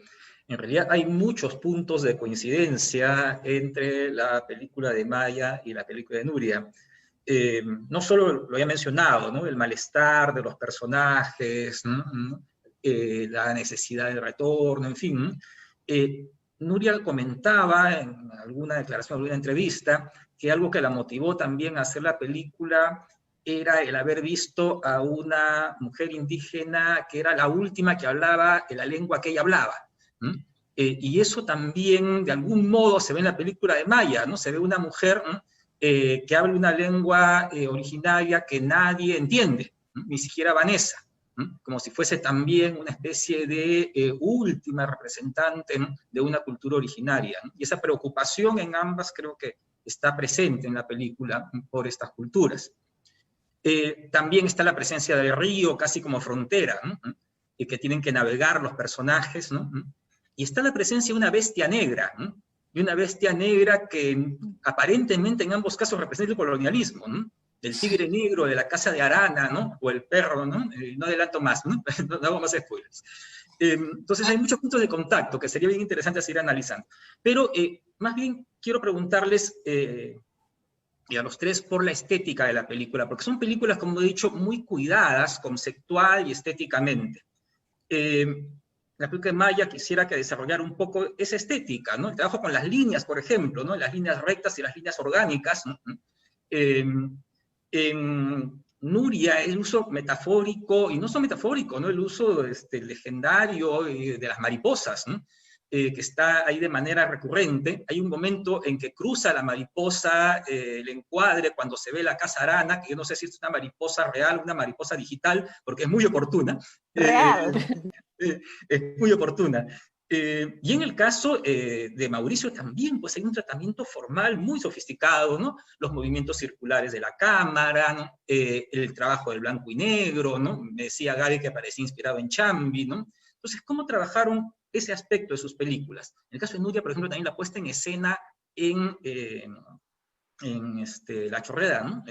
En realidad hay muchos puntos de coincidencia entre la película de Maya y la película de Núria. No solo lo había mencionado, ¿no? El malestar de los personajes, la necesidad de retorno, en fin. Núria comentaba en alguna declaración, en alguna entrevista, que algo que la motivó también a hacer la película era el haber visto a una mujer indígena que era la última que hablaba la lengua que ella hablaba. Y eso también, de algún modo, se ve en la película de Maya, ¿no? Se ve una mujer que habla una lengua originaria que nadie entiende, ni siquiera Vanessa, como si fuese también una especie de última representante de una cultura originaria. Y esa preocupación en ambas creo que está presente en la película por estas culturas. También está la presencia del río casi como frontera, ¿no? Que tienen que navegar los personajes, ¿no? Y está la presencia de una bestia negra, ¿no? Y una bestia negra que aparentemente en ambos casos representa el colonialismo, ¿no? El tigre negro de la casa de Arana, ¿no? O el perro, ¿no? No adelanto más, ¿no? No hago más spoilers. Entonces hay muchos puntos de contacto que sería bien interesante seguir analizando. Pero más bien quiero preguntarles y a los tres por la estética de la película, porque son películas, como he dicho, muy cuidadas conceptual y estéticamente. La película de Maya quisiera que desarrollara un poco esa estética, ¿no? El trabajo con las líneas, por ejemplo, ¿no? Las líneas rectas y las líneas orgánicas, ¿no? En Núria, el uso metafórico, y no solo metafórico, ¿no? El uso legendario de las mariposas, ¿no? Que está ahí de manera recurrente. Hay un momento en que cruza la mariposa, el encuadre, cuando se ve la casa Arana, que yo no sé si es una mariposa real o una mariposa digital, porque es muy oportuna. Real. Es muy oportuna. Y en el caso de Mauricio también, pues hay un tratamiento formal muy sofisticado, ¿no? Los movimientos circulares de la cámara, ¿no? El trabajo del blanco y negro, ¿no? Me decía Gaby que parecía inspirado en Chambi, ¿no? Entonces, ¿cómo trabajaron ese aspecto de sus películas? En el caso de Nuria, por ejemplo, también la puesta en escena en La Chorrera, ¿no?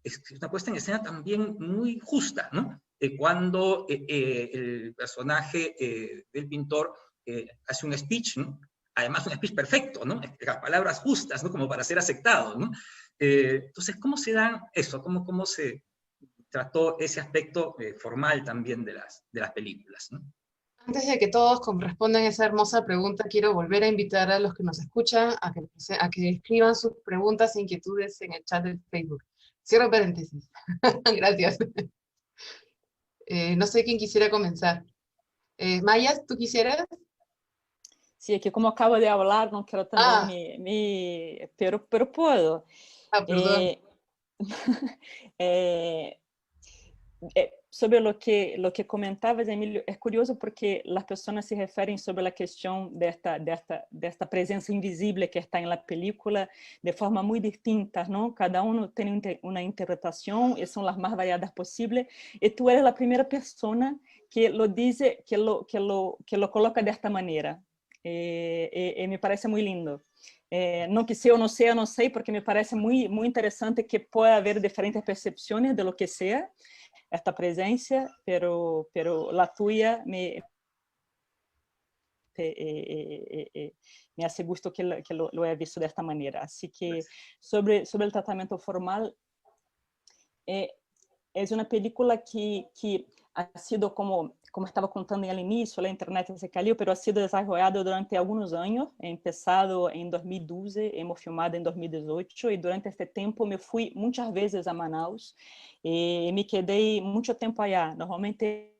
Es una puesta en escena también muy justa, ¿no? Cuando el personaje del pintor hace un speech, ¿no? Además un speech perfecto, ¿no? Las palabras justas, ¿no? Como para ser aceptado, ¿no? Entonces, ¿cómo se dan eso? ¿Cómo se trató ese aspecto formal también de las películas, ¿no? Antes de que todos respondan esa hermosa pregunta, quiero volver a invitar a los que nos escuchan a que escriban sus preguntas e inquietudes en el chat de Facebook. Cierro paréntesis. Gracias. No sé quién quisiera comenzar. Maya, ¿tú quisieras? Sí, es que como acabo de hablar, no quiero Ah, también pero puedo. perdón. Eh, sobre lo que comentabas, Emílio, é curioso porque as pessoas se referem sobre a questão desta presença invisível que está na película de forma muito distinta, não? Cada um tem uma interpretação e são as mais variadas possíveis. E tu eres a primeira pessoa que lo dice, que lo coloca desta maneira. E me parece muito lindo. Não que se eu não sei, porque me parece muito interessante que pode haver diferentes percepções de lo que seja esta presencia, pero la tuya me hace gusto que lo haya visto de esta manera. Así que sobre el tratamiento formal, es una película que ha sido, como estaba contando al inicio, la internet se cayó, pero ha sido desarrollado durante algunos años. He empezado en 2012, hemos filmado en 2018, y durante este tiempo me fui muchas veces a Manaus, y me quedé mucho tiempo allá. Normalmente,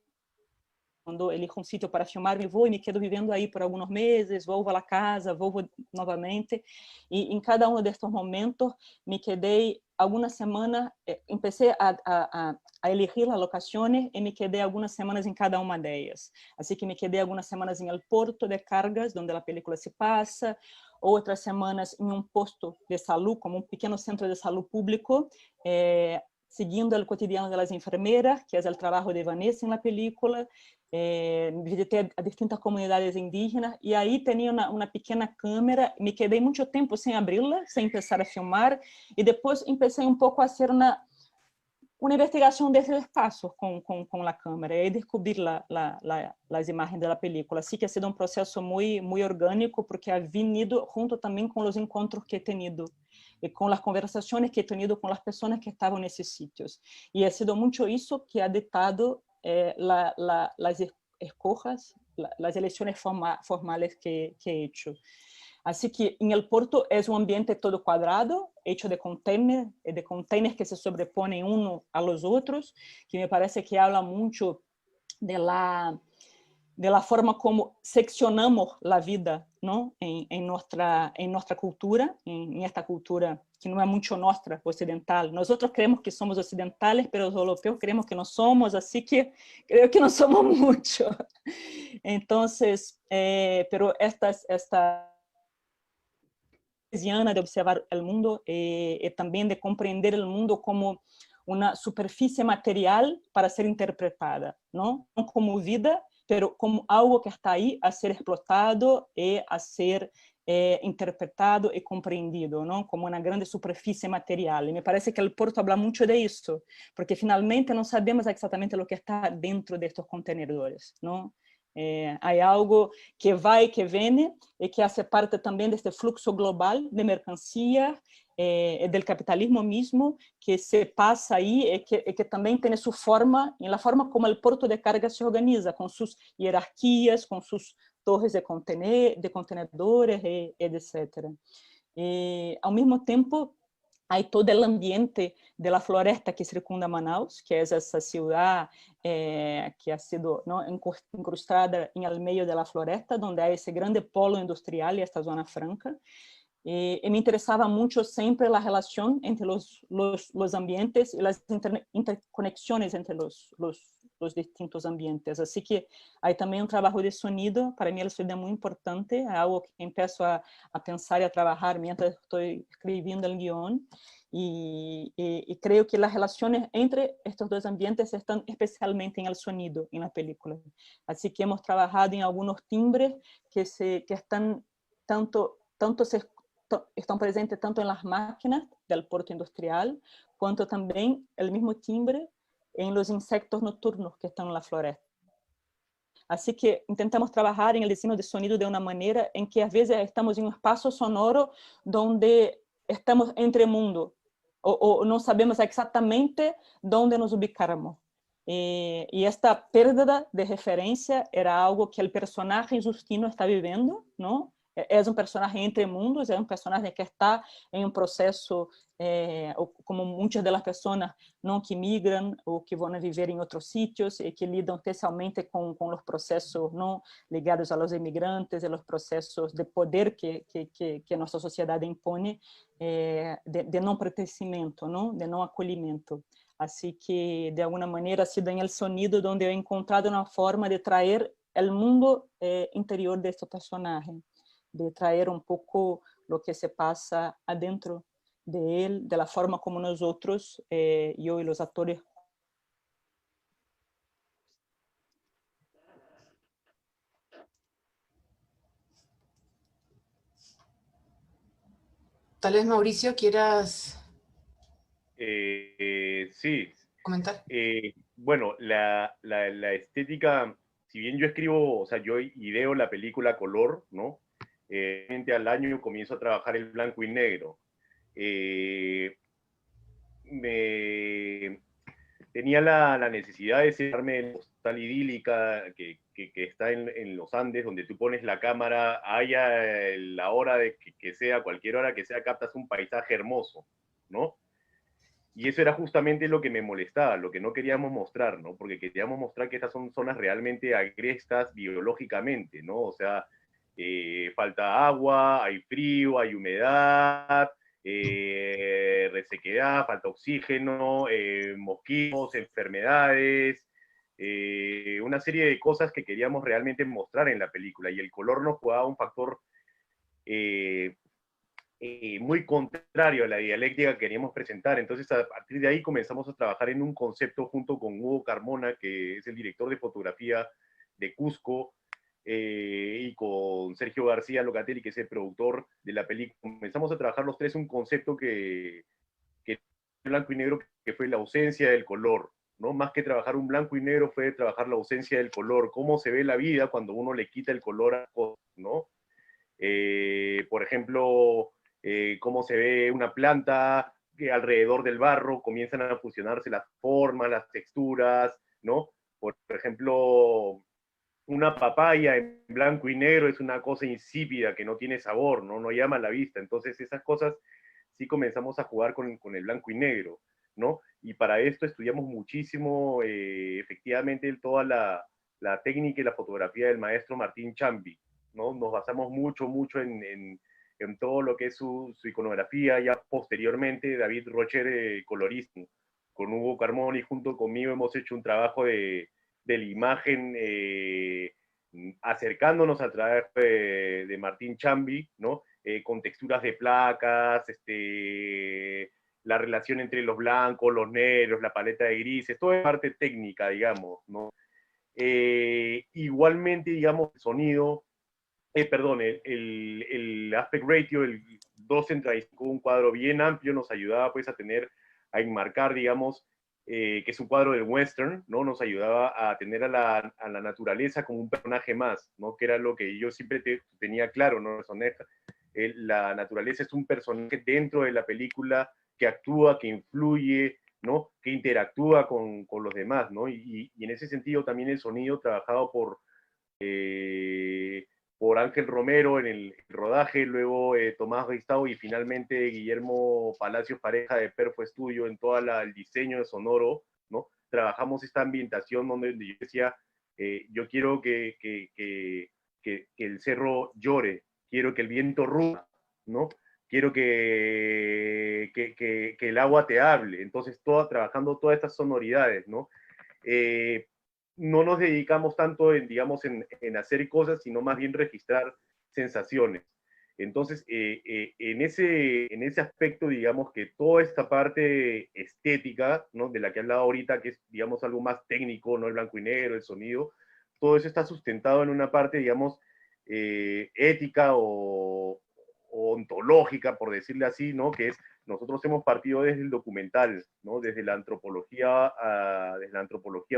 quando elijo um sítio para filmar, me vou e me quedo vivendo aí por alguns meses, volto à casa, volto novamente. E em cada um destes momentos, me quedei algumas semanas, comecei a elegir as locações e me quedei algumas semanas em cada uma delas. Assim que me quedei algumas semanas em el porto de cargas, onde a película se passa, outras semanas em um posto de saúde, como um pequeno centro de saúde público, seguindo o cotidiano das enfermeiras, que é o trabalho de Vanessa na película. Visitei a distintas comunidades indígenas e aí tinha uma pequena câmera, me quedei muito tempo sem abri-la, sem começar a filmar, e depois comecei um pouco a fazer uma investigação desses espaços com a câmera e descobrir as imagens da película. Assim que ha sido um processo muito orgânico, porque ha venido junto também com os encontros que he tenido e com as conversações que he tenido com as pessoas que estavam nesses sítios. E ha sido muito isso que ha ditado las escojas, las elecciones formales que he hecho. Así que en el puerto es un ambiente todo cuadrado, hecho de containers que se sobreponen uno a los otros, que me parece que habla mucho de la forma como seccionamos la vida, ¿no? en nuestra cultura, en esta cultura que no es mucho nuestra, occidental. Nosotros creemos que somos occidentales, pero los europeos creemos que no somos, así que creo que no somos mucho. Entonces, pero esta de observar el mundo y también de comprender el mundo como una superficie material para ser interpretada, ¿no? No como vida, pero como algo que está ahí a ser explotado y a ser interpretado y comprendido, ¿no? Como una grande superficie material. Y me parece que el puerto habla mucho de eso, porque finalmente no sabemos exactamente lo que está dentro de estos contenedores, ¿no? Hay algo que va y que viene y que hace parte también de este flujo global de mercancía, del capitalismo mismo, que se pasa ahí y que también tiene su forma, en la forma como el puerto de carga se organiza, con sus jerarquías, con sus torres de contenedores, etc. Al mismo tiempo, hay todo el ambiente de la floresta que circunda Manaus, que es esa ciudad que ha sido, ¿no?, incrustada en el medio de la floresta, donde hay ese grande polo industrial y esta zona franca. Y me interesaba mucho siempre la relación entre los ambientes y las interconexiones entre los los distintos ambientes. Así que hay también un trabajo de sonido. Para mí el sonido es muy importante, es algo que empiezo a pensar y a trabajar mientras estoy escribiendo el guión. Y creo que las relaciones entre estos dos ambientes están especialmente en el sonido, en la película. Así que hemos trabajado en algunos timbres que están están presentes tanto en las máquinas del puerto industrial, cuanto también el mismo timbre en los insectos nocturnos que están en la floresta. Así que intentamos trabajar en el diseño de sonido de una manera en que a veces estamos en un espacio sonoro donde estamos entre mundos, o no sabemos exactamente dónde nos ubicáramos. Y esta pérdida de referencia era algo que el personaje Justino está viviendo, ¿no? Es un personaje entre mundos, es un personaje que está en un proceso, como muchas de las personas ¿no? que migran ou que vão viver em outros sítios e que lidam especialmente com os processos não ligados aos imigrantes e os processos de poder que nossa sociedade impõe, de não pertencimento, não? De não acolhimento. Assim que, de alguma maneira, ha sido en el sonido donde he encontrado una forma de traer el mundo interior de este personaje, de traer un poco lo que se pasa adentro de él, de la forma como nosotros, yo y los actores. Tal vez, Mauricio, quieras Sí. comentar. Bueno, la estética, si bien yo escribo, o sea, yo ideo la película color, ¿no? Al año comienzo a trabajar el blanco y negro. Tenía la necesidad de cerrarme en la postal idílica que está en los Andes, donde tú pones la cámara, haya la hora de que sea, cualquier hora que sea, captas un paisaje hermoso, ¿no? Y eso era justamente lo que me molestaba, lo que no queríamos mostrar, ¿no? Porque queríamos mostrar que estas son zonas realmente agrestas biológicamente, ¿no? O sea, falta agua, hay frío, hay humedad, resequedad, falta oxígeno, mosquitos, enfermedades, una serie de cosas que queríamos realmente mostrar en la película. Y el color nos jugaba un factor muy contrario a la dialéctica que queríamos presentar. Entonces, a partir de ahí comenzamos a trabajar en un concepto junto con Hugo Carmona, que es el director de fotografía de Cusco, y con Sergio García Locatelli, que es el productor de la película. Comenzamos a trabajar los tres un concepto que blanco y negro, que fue la ausencia del color, ¿no? Más que trabajar un blanco y negro fue trabajar la ausencia del color, cómo se ve la vida cuando uno le quita el color a cosas, ¿no? Por ejemplo, cómo se ve una planta que alrededor del barro comienzan a fusionarse las formas, las texturas, ¿no? Por ejemplo, una papaya en blanco y negro es una cosa insípida que no tiene sabor, ¿no? No llama a la vista. Entonces esas cosas sí comenzamos a jugar con el blanco y negro, ¿no? Y para esto estudiamos muchísimo, efectivamente, toda la técnica y la fotografía del maestro Martín Chambi, ¿no? Nos basamos mucho en todo lo que es su iconografía. Ya posteriormente David Rocher, colorista, con Hugo Carmona y junto conmigo hemos hecho un trabajo de la imagen, acercándonos a través de Martín Chambi, ¿no? Con texturas de placas, la relación entre los blancos, los negros, la paleta de grises, toda es parte técnica, digamos, ¿no? Igualmente, digamos, el sonido, perdón, el aspect ratio, el 2:35, un cuadro bien amplio, nos ayudaba pues a enmarcar, digamos, que es un cuadro del western, ¿no? Nos ayudaba a tener a la naturaleza como un personaje más, ¿no? Que era lo que yo siempre tenía claro, ¿no? La naturaleza es un personaje dentro de la película que actúa, que influye, ¿no? Que interactúa con los demás, ¿no? Y en ese sentido también el sonido trabajado por Ángel Romero en el rodaje, luego Tomás Ristau y finalmente Guillermo Palacios Pareja de Perfo Estudio en todo el diseño de sonoro, ¿no? Trabajamos esta ambientación donde yo decía, yo quiero que el cerro llore, quiero que el viento ruja, ¿no? Quiero que el agua te hable. Entonces, trabajando todas estas sonoridades, ¿no? no nos dedicamos tanto en, digamos, en hacer cosas, sino más bien registrar sensaciones. Entonces, en ese aspecto, digamos que toda esta parte estética, ¿no? De la que he hablado ahorita, que es, digamos, algo más técnico, ¿no? El blanco y negro, el sonido, todo eso está sustentado en una parte, digamos, ética o ontológica, por decirle así, ¿no? Que es, nosotros hemos partido desde el documental, ¿no? Desde la antropología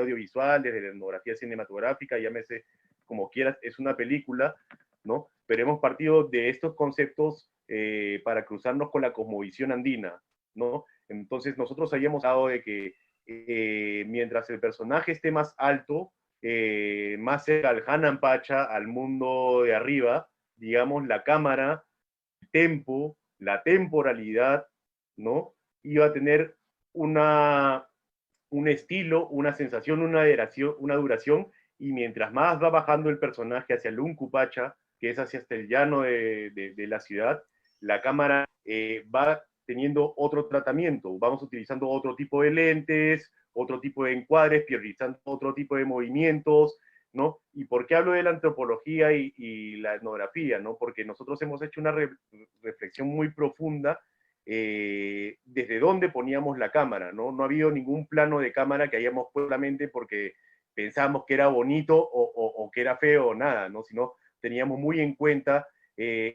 audiovisual, desde la etnografía cinematográfica, llámese como quieras, es una película, ¿no? Pero hemos partido de estos conceptos para cruzarnos con la cosmovisión andina, ¿no? Entonces nosotros habíamos hablado de que mientras el personaje esté más alto, más cerca al Hanan Pacha, al mundo de arriba, digamos, la cámara, el tempo, la temporalidad, ¿no? Iba a tener un estilo, una sensación, una duración, y mientras más va bajando el personaje hacia el Uncupacha, que es hacia el llano de la ciudad, la cámara va teniendo otro tratamiento, vamos utilizando otro tipo de lentes, otro tipo de encuadres, priorizando otro tipo de movimientos, ¿no? ¿Y por qué hablo de la antropología y la etnografía, ¿no? Porque nosotros hemos hecho una reflexión muy profunda desde dónde poníamos la cámara, ¿no? No ha habido ningún plano de cámara que hayamos puesto la mente porque pensábamos que era bonito o que era feo o nada, ¿no? Sino teníamos muy en cuenta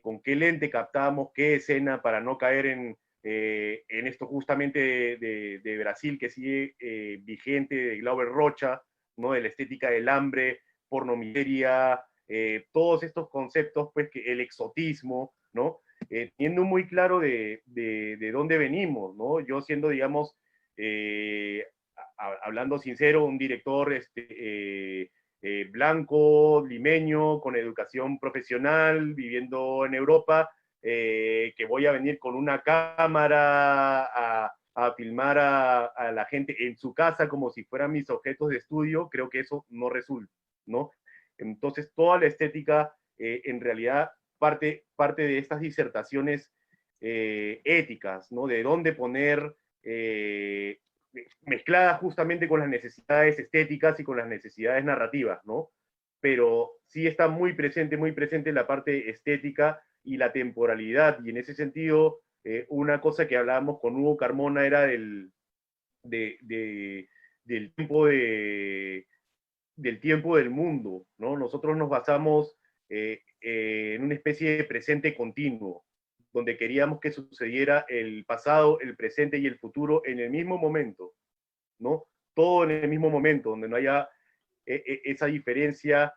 con qué lente captábamos qué escena para no caer en esto justamente de Brasil que sigue vigente, de Glauber Rocha, ¿no? De la estética del hambre, pornomiseria, todos estos conceptos, pues, que el exotismo, ¿no? Teniendo muy claro de dónde venimos, ¿no? Yo siendo, digamos, hablando sincero, un director blanco, limeño, con educación profesional, viviendo en Europa, que voy a venir con una cámara a filmar a la gente en su casa como si fueran mis objetos de estudio, creo que eso no resulta, ¿no? Entonces, toda la estética, en realidad, parte de estas disertaciones éticas, ¿no? De dónde poner, mezcladas justamente con las necesidades estéticas y con las necesidades narrativas, ¿no? Pero sí está muy presente la parte estética y la temporalidad, y en ese sentido, una cosa que hablábamos con Hugo Carmona era del tiempo del mundo, ¿no? Nosotros nos basamos en una especie de presente continuo, donde queríamos que sucediera el pasado, el presente y el futuro en el mismo momento, ¿no? Todo en el mismo momento, donde no haya esa diferencia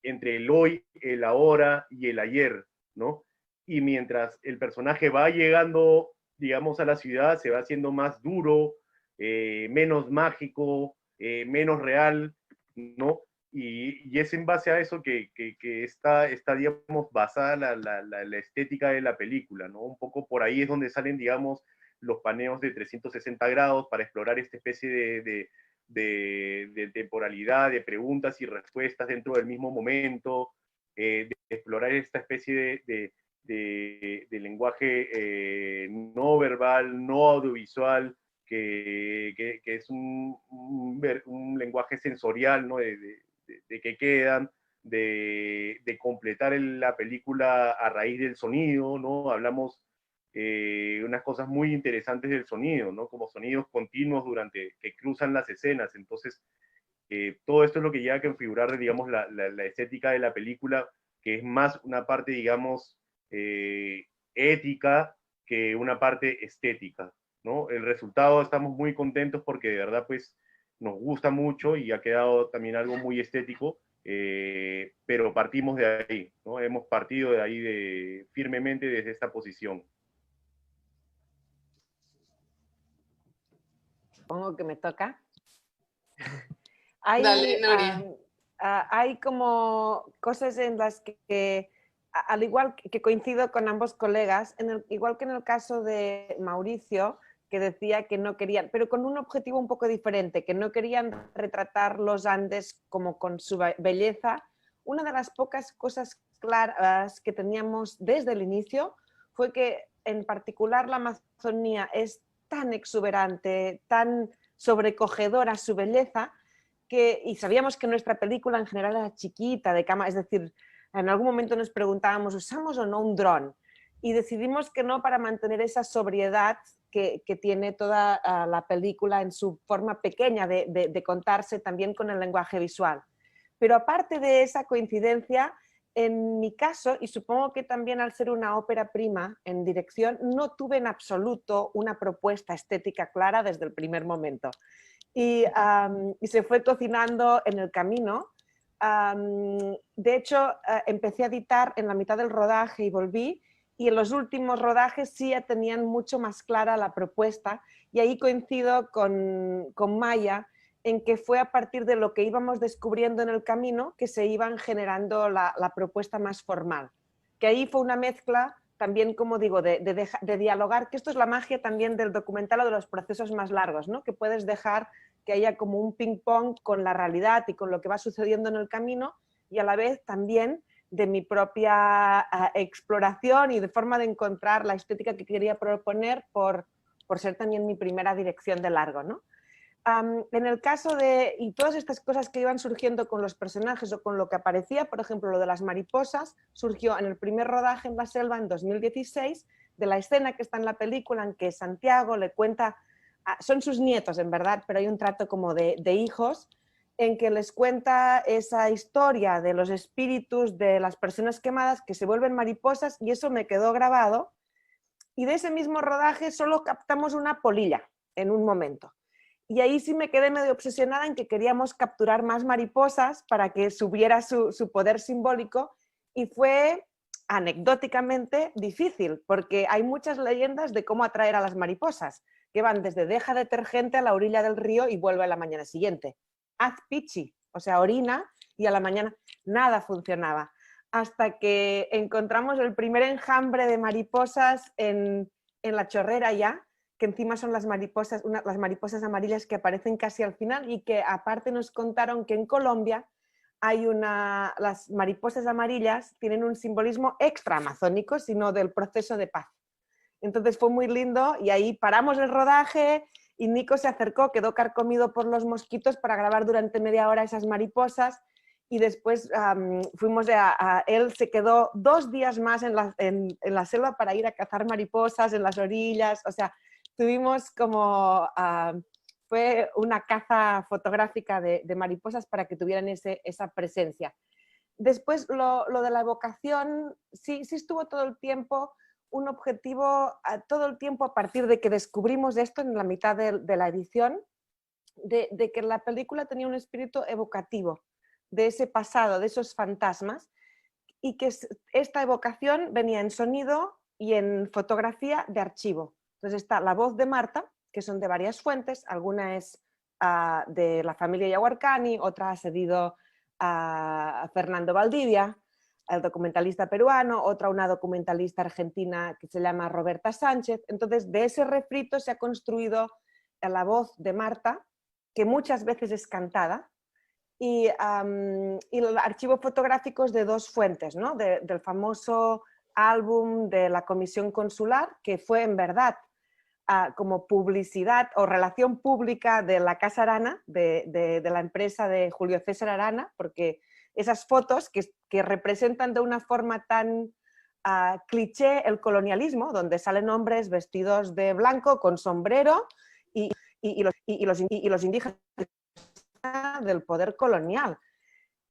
entre el hoy, el ahora y el ayer, ¿no? Y mientras el personaje va llegando, digamos, a la ciudad, se va haciendo más duro, menos mágico, menos real, ¿no? Y es en base a eso que está, digamos, basada la estética de la película, ¿no? Un poco por ahí es donde salen, digamos, los paneos de 360 grados para explorar esta especie de temporalidad, de preguntas y respuestas dentro del mismo momento, de explorar esta especie de lenguaje no verbal, no audiovisual, que es un lenguaje sensorial, ¿no? De que quedan, de completar la película a raíz del sonido, ¿no? Hablamos unas cosas muy interesantes del sonido, ¿no? Como sonidos continuos que cruzan las escenas. Entonces, todo esto es lo que llega a configurar, digamos, la estética de la película, que es más una parte, digamos, ética que una parte estética, ¿no? El resultado, estamos muy contentos porque de verdad, pues, nos gusta mucho y ha quedado también algo muy estético, pero partimos de ahí, ¿no? Hemos partido de ahí firmemente desde esta posición. Supongo que me toca. Dale, Nuria. Hay como cosas en las que al igual que coincido con ambos colegas, igual que en el caso de Mauricio, que decía que no querían, pero con un objetivo un poco diferente, que no querían retratar los Andes como con su belleza. Una de las pocas cosas claras que teníamos desde el inicio fue que en particular la Amazonía es tan exuberante, tan sobrecogedora su belleza, y sabíamos que nuestra película en general era chiquita, de cámara, es decir, en algún momento nos preguntábamos, ¿usamos o no un dron? Y decidimos que no, para mantener esa sobriedad que tiene toda la película en su forma pequeña de contarse también con el lenguaje visual. Pero aparte de esa coincidencia, en mi caso, y supongo que también al ser una ópera prima en dirección, no tuve en absoluto una propuesta estética clara desde el primer momento. Y se fue cocinando en el camino. De hecho, empecé a editar en la mitad del rodaje y volví, y en los últimos rodajes sí ya tenían mucho más clara la propuesta, y ahí coincido con Maya en que fue a partir de lo que íbamos descubriendo en el camino que se iban generando la propuesta más formal. Que ahí fue una mezcla también, como digo, de dialogar, que esto es la magia también del documental o de los procesos más largos, ¿no? Que puedes dejar que haya como un ping-pong con la realidad y con lo que va sucediendo en el camino, y a la vez también de mi propia exploración y de forma de encontrar la estética que quería proponer por ser también mi primera dirección de largo, ¿no? En el caso y todas estas cosas que iban surgiendo con los personajes o con lo que aparecía, por ejemplo, lo de las mariposas, surgió en el primer rodaje en la selva en 2016, de la escena que está en la película en que Santiago le cuenta, son sus nietos en verdad, pero hay un trato como de hijos, en que les cuenta esa historia de los espíritus de las personas quemadas que se vuelven mariposas, y eso me quedó grabado, y de ese mismo rodaje solo captamos una polilla en un momento. Y ahí sí me quedé medio obsesionada en que queríamos capturar más mariposas para que subiera su poder simbólico, y fue anecdóticamente difícil, porque hay muchas leyendas de cómo atraer a las mariposas, que van desde deja detergente a la orilla del río y vuelve a la mañana siguiente. Haz pichi, o sea, orina, y a la mañana nada funcionaba. Hasta que encontramos el primer enjambre de mariposas en la chorrera ya, que encima son las mariposas amarillas que aparecen casi al final, y que aparte nos contaron que en Colombia las mariposas amarillas tienen un simbolismo extra amazónico, sino del proceso de paz. Entonces fue muy lindo, y ahí paramos el rodaje y Nico se acercó, quedó carcomido por los mosquitos para grabar durante media hora esas mariposas, y después él se quedó 2 días más en la selva para ir a cazar mariposas en las orillas, o sea, tuvimos como, fue una caza fotográfica de mariposas para que tuvieran esa presencia. Después lo de la evocación, sí estuvo todo el tiempo un objetivo, todo el tiempo a partir de que descubrimos esto en la mitad de la edición, de que la película tenía un espíritu evocativo de ese pasado, de esos fantasmas, y que esta evocación venía en sonido y en fotografía de archivo. Entonces está la voz de Marta, que son de varias fuentes, alguna es de la familia Yaguarcani, otra ha cedido a Fernando Valdivia, el documentalista peruano, otra una documentalista argentina que se llama Roberta Sánchez. Entonces de ese refrito se ha construido la voz de Marta, que muchas veces es cantada, y los archivos fotográficos de 2 fuentes, ¿no? Del famoso álbum de la Comisión Consular, que fue en verdad como publicidad o relación pública de la Casa Arana, de la empresa de Julio César Arana, porque esas fotos que representan de una forma tan cliché el colonialismo, donde salen hombres vestidos de blanco con sombrero y los indígenas del poder colonial,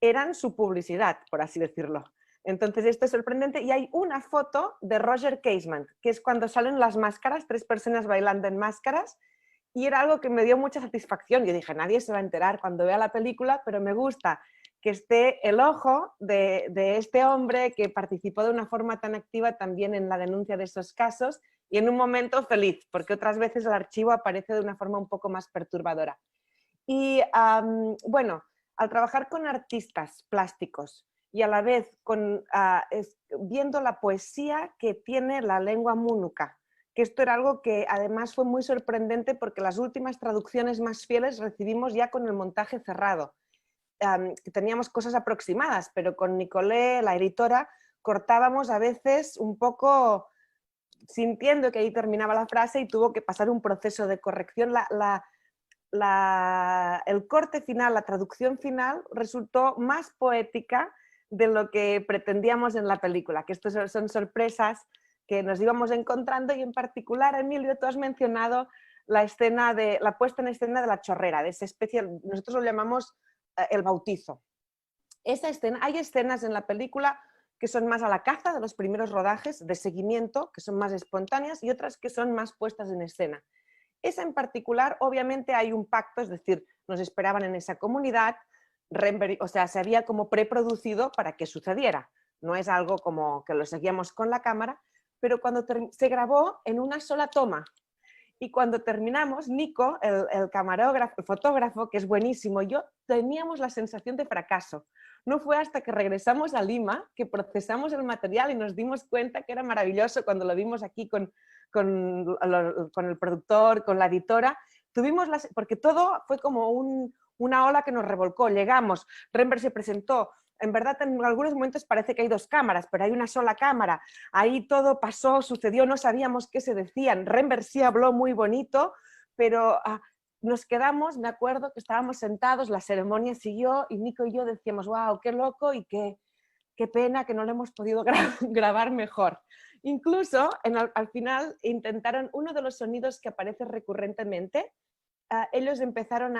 eran su publicidad, por así decirlo. Entonces esto es sorprendente, y hay una foto de Roger Casement, que es cuando salen las máscaras, 3 personas bailando en máscaras, y era algo que me dio mucha satisfacción. Yo dije, nadie se va a enterar cuando vea la película, pero me gusta que esté el ojo de este hombre que participó de una forma tan activa también en la denuncia de esos casos, y en un momento feliz, porque otras veces el archivo aparece de una forma un poco más perturbadora. Y bueno, al trabajar con artistas plásticos y a la vez viendo la poesía que tiene la lengua múnuca, que esto era algo que además fue muy sorprendente, porque las últimas traducciones más fieles recibimos ya con el montaje cerrado. Que teníamos cosas aproximadas, pero con Nicolé, la editora, cortábamos a veces un poco sintiendo que ahí terminaba la frase, y tuvo que pasar un proceso de corrección. el corte final, la traducción final, resultó más poética de lo que pretendíamos en la película, que estas son sorpresas que nos íbamos encontrando, y en particular, Emilio, tú has mencionado la puesta en escena de la chorrera, de esa especie, nosotros lo llamamos el bautizo. Hay escenas en la película que son más a la caza, de los primeros rodajes, de seguimiento, que son más espontáneas, y otras que son más puestas en escena. Esa en particular, obviamente hay un pacto, es decir, nos esperaban en esa comunidad, o sea, se había como preproducido para que sucediera. No es algo como que lo seguíamos con la cámara, pero cuando se grabó en una sola toma. Y cuando terminamos, Nico, el camarógrafo, el fotógrafo, que es buenísimo, y yo teníamos la sensación de fracaso. No fue hasta que regresamos a Lima que procesamos el material y nos dimos cuenta que era maravilloso cuando lo vimos aquí con el productor, con la editora. Porque todo fue como una ola que nos revolcó. Llegamos, Rembert se presentó. En verdad, en algunos momentos parece que hay dos cámaras, pero hay una sola cámara. Ahí todo pasó, sucedió, no sabíamos qué se decían. Rembert sí habló muy bonito, pero nos quedamos, me acuerdo que estábamos sentados, la ceremonia siguió y Nico y yo decíamos, wow, qué loco y qué pena que no lo hemos podido grabar mejor. Incluso al final intentaron uno de los sonidos que aparece recurrentemente. Ellos empezaron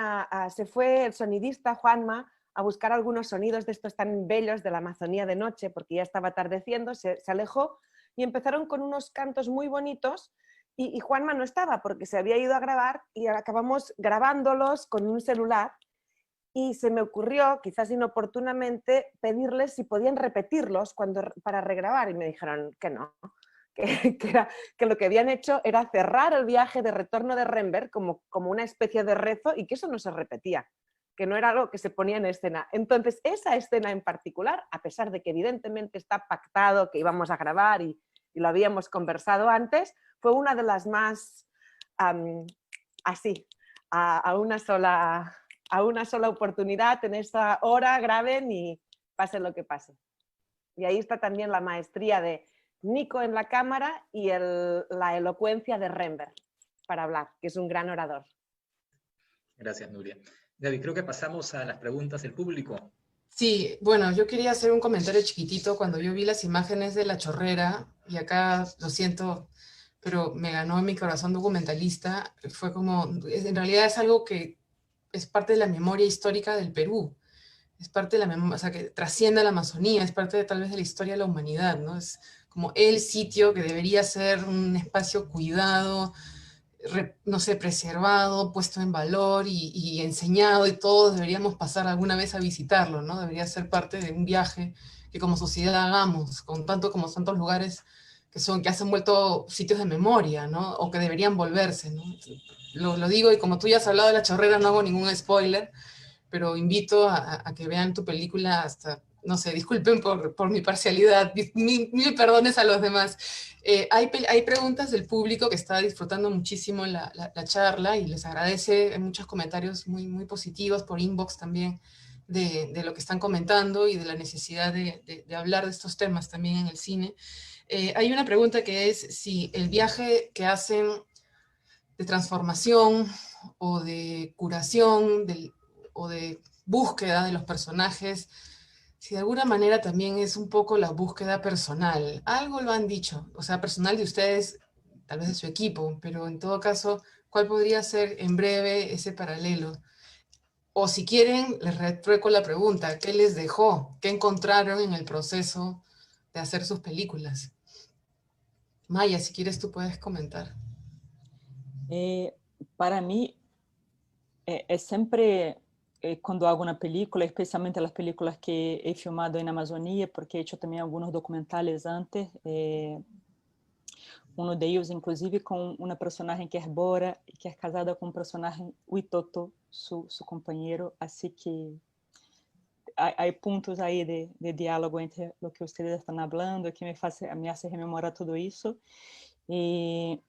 se fue el sonidista Juanma a buscar algunos sonidos de estos tan bellos de la Amazonía de noche, porque ya estaba atardeciendo, se alejó y empezaron con unos cantos muy bonitos y Juanma no estaba porque se había ido a grabar y acabamos grabándolos con un celular y se me ocurrió, quizás inoportunamente, pedirles si podían repetirlos para regrabar y me dijeron que no. Que lo que habían hecho era cerrar el viaje de retorno de Rembert como una especie de rezo y que eso no se repetía, que no era algo que se ponía en escena. Entonces, esa escena en particular, a pesar de que evidentemente está pactado que íbamos a grabar y lo habíamos conversado antes, fue una de las más así, a una sola oportunidad, en esa hora graben y pase lo que pase. Y ahí está también la maestría de Nico en la cámara y la elocuencia de Rembert para hablar, que es un gran orador. Gracias, Nuria. Gaby, creo que pasamos a las preguntas del público. Sí, bueno, yo quería hacer un comentario chiquitito cuando yo vi las imágenes de la chorrera, y acá lo siento, pero me ganó en mi corazón documentalista. Fue como, en realidad es algo que es parte de la memoria histórica del Perú, es parte de la memoria, o sea, que trasciende a la Amazonía, es parte tal vez de la historia de la humanidad, ¿no? Es como el sitio que debería ser un espacio cuidado, no sé, preservado, puesto en valor y enseñado, y todos deberíamos pasar alguna vez a visitarlo, ¿no? Debería ser parte de un viaje que como sociedad hagamos, con tanto como tantos lugares que se han vuelto sitios de memoria, ¿no? O que deberían volverse, ¿no? Lo digo, y como tú ya has hablado de la chorrera, no hago ningún spoiler, pero invito a que vean tu película hasta, no sé, disculpen por mi parcialidad, mil perdones a los demás. Hay preguntas del público que está disfrutando muchísimo la charla y les agradece muchos comentarios muy, muy positivos por inbox también de lo que están comentando y de la necesidad de hablar de estos temas también en el cine. Hay una pregunta que es si el viaje que hacen de transformación o de curación o de búsqueda de los personajes, si de alguna manera también es un poco la búsqueda personal. Algo lo han dicho, o sea, personal de ustedes, tal vez de su equipo, pero en todo caso, ¿cuál podría ser en breve ese paralelo? O si quieren, les retrueco la pregunta, ¿qué les dejó? ¿Qué encontraron en el proceso de hacer sus películas? Maya, si quieres tú puedes comentar. Para mí, es siempre, cuando hago una película, especialmente las películas que he filmado en Amazonía, porque he hecho también algunos documentales antes, uno de ellos inclusive con una personaje que es Bora, que es casada con un personaje Witoto, su compañero, así que hay puntos ahí de diálogo entre lo que ustedes están hablando que me hace rememorar todo eso. Y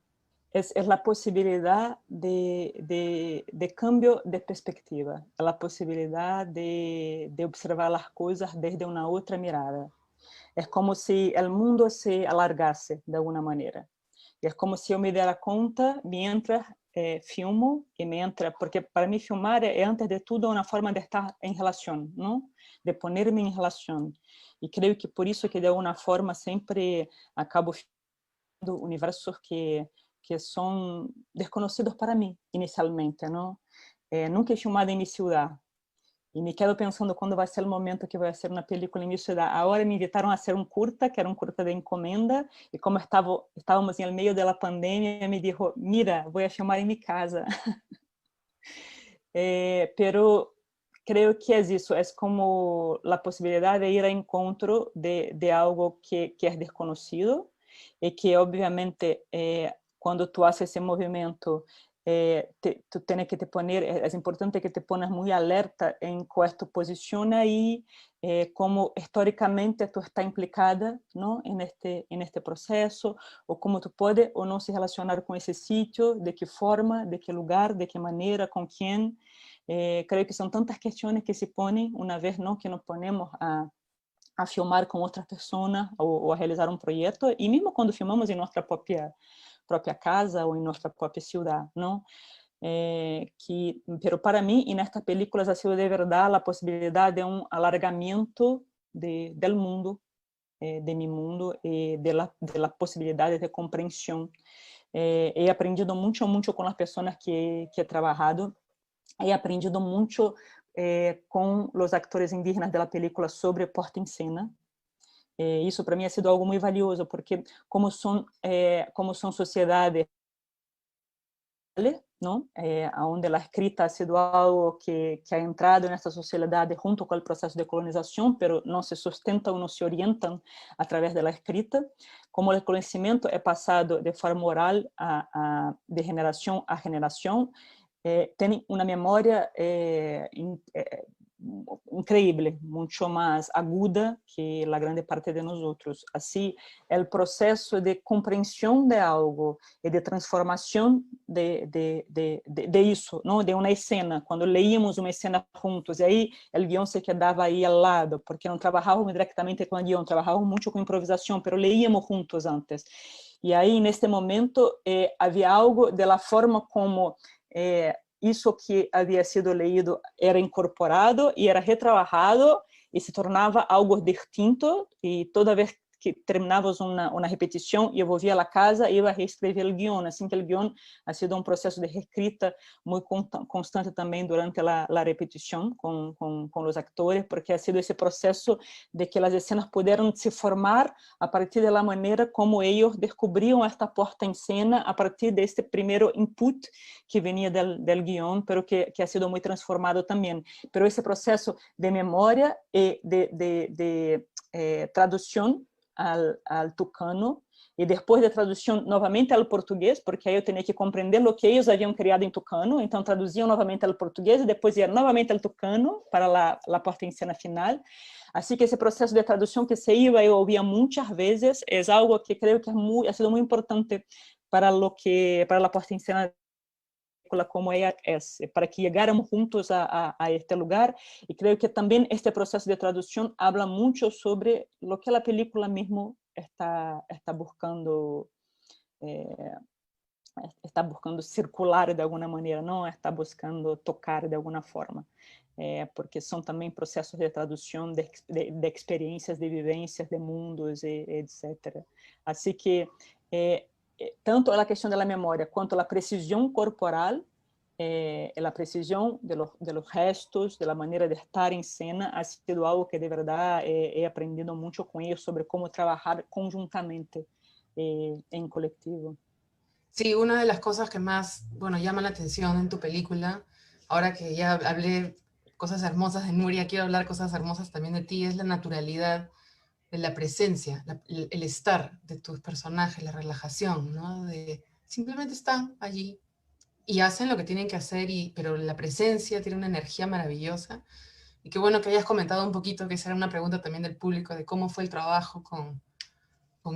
es la posibilidad de cambio de perspectiva, la posibilidad de observar las cosas desde una otra mirada. Es como si el mundo se alargase de alguna manera. E é como se eu me dera conta mientras filmo e mientras, porque para mim filmar é antes de tudo uma forma de estar em relação, não? De poner-me em relação. E creio que por isso que de alguma forma sempre acabo filmando universos que são desconhecidos para mim inicialmente, não? Nunca he filmado em minha cidade. E me quedo pensando quando vai ser o momento que vai ser uma película em minha cidade. Agora me invitaram a ser um curta, que era um curta de encomenda, e como estávamos no meio da pandemia, me dijo, mira, vou filmar em minha casa. Pero creo que é isso, é como a possibilidade de ir ao encontro de algo que é desconhecido, e que obviamente quando tu haces esse movimento, tu tienes que te poner, es importante que te pones muy alerta en cómo tu posiciona y cómo históricamente tú estás implicada, ¿no? en este proceso, o cómo tú puedes o no se relacionar con ese sitio, de qué forma, de qué lugar, de qué manera, con quién. Creo que son tantas cuestiones que se ponen una vez, ¿no? que nos ponemos a filmar com outras pessoas ou a realizar um projeto, e mesmo quando filmamos em nossa própria casa ou em nossa própria cidade, não? Pero para mim, e nestas películas ha sido de verdade a possibilidade de um alargamento del mundo, de mi mundo, e de las possibilidades de compreensão. He aprendido muito com as pessoas que he trabalhado, he aprendido muito com os atores indígenas da película sobre puesta em cena. Isso para mim ha sido algo muito valioso, porque como são sociedades, não? Onde a escrita ha sido algo que ha entrado nessa sociedade junto com o processo de colonização, pero não se sustentam, não se orientam através da escrita, como o conhecimento é passado de forma oral de geração a geração, tem uma memória increíble, muito mais aguda que a grande parte de nós outros. Assim, o processo de compreensão de algo e de transformação de isso, não? De uma cena, quando leíamos uma cena juntos, e aí o guião se quedava aí ao lado, porque não trabalhávamos diretamente com o guião, trabalhávamos muito com improvisação, mas leíamos juntos antes. E aí, neste momento, havia algo da forma como isso que havia sido leído era incorporado e era retrabalhado e se tornava algo distinto, e toda vez que terminávamos uma repetição, eu volvia à casa e ia reescrever o guião, assim que o guião ha sido um processo de reescrita muito constante também durante a repetição com os atores, porque ha sido esse processo de que as cenas puderam se formar a partir da maneira como eles descobriam esta puesta em cena, a partir deste primeiro input que vinha del guião, pero que ha sido muito transformado também. Pero esse processo de memória e de tradução al tucano, e depois de tradução novamente ao português, porque aí eu tinha que compreender o que eles haviam criado em tucano, então traduziam novamente ao português e depois ia novamente ao tucano para a puesta em cena final. Assim que esse processo de tradução que se ia, eu ouvia muitas vezes, é algo que creio que ha sido muito importante para a puesta em cena como ella es, para que llegáramos juntos a este lugar, y creo que también este proceso de traducción habla mucho sobre lo que la película mismo está buscando circular de alguna manera, no está buscando tocar de alguna forma, porque son también procesos de traducción de experiencias, de vivencias, de mundos, etc. Así que tanto a questão da memória quanto a precisão corporal, a precisão de los gestos, da maneira de estar em cena, ha sido algo que de verdade he aprendido muito com eles sobre como trabalhar conjuntamente en colectivo. Sí, una de las cosas que más, bueno, llama la atención en tu película, ahora que ya hablé cosas hermosas de Nuria, quiero hablar cosas hermosas también de ti, es la naturalidad de la presencia, el estar de tus personajes, la relajación, ¿no? De simplemente están allí y hacen lo que tienen que hacer, pero la presencia tiene una energía maravillosa. Y qué bueno que hayas comentado un poquito, que esa era una pregunta también del público, de cómo fue el trabajo con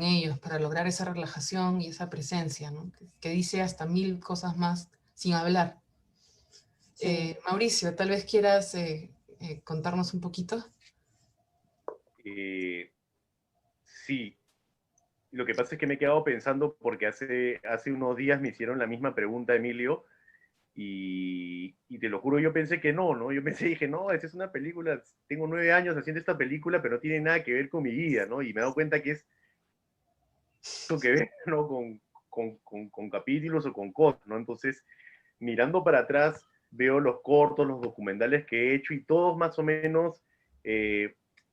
ellos para lograr esa relajación y esa presencia, ¿no? Que dice hasta 1000 cosas más sin hablar. Sí. Mauricio, tal vez quieras contarnos un poquito. Sí, lo que pasa es que me he quedado pensando porque hace unos días me hicieron la misma pregunta, Emilio, y te lo juro, yo pensé que no, ¿no? Yo pensé, dije, no, esa es una película, tengo 9 años haciendo esta película, pero no tiene nada que ver con mi vida, ¿no? Y me he dado cuenta que es lo que ver, ¿no? Con capítulos o con cosas, ¿no? Entonces, mirando para atrás, veo los cortos, los documentales que he hecho y todos más o menos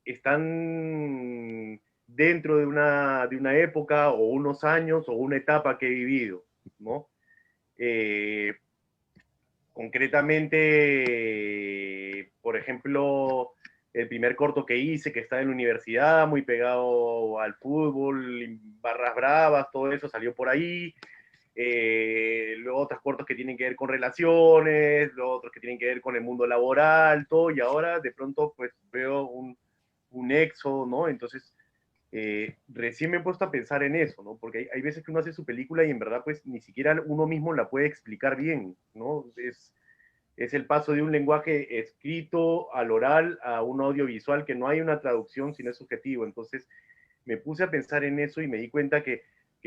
están dentro de una época o unos años o una etapa que he vivido, ¿no? Eh, Concretamente, por ejemplo, el primer corto que hice, que está en la universidad, muy pegado al fútbol, barras bravas, todo eso salió por ahí. Luego otros cortos que tienen que ver con relaciones, luego otros que tienen que ver con el mundo laboral, todo, y ahora de pronto pues veo un éxodo, ¿no? Entonces, recién me he puesto a pensar en eso, ¿no? Porque hay veces que uno hace su película y en verdad pues ni siquiera uno mismo la puede explicar bien, ¿no? Es el paso de un lenguaje escrito al oral a un audiovisual que no hay una traducción, sino es subjetivo. Entonces me puse a pensar en eso y me di cuenta que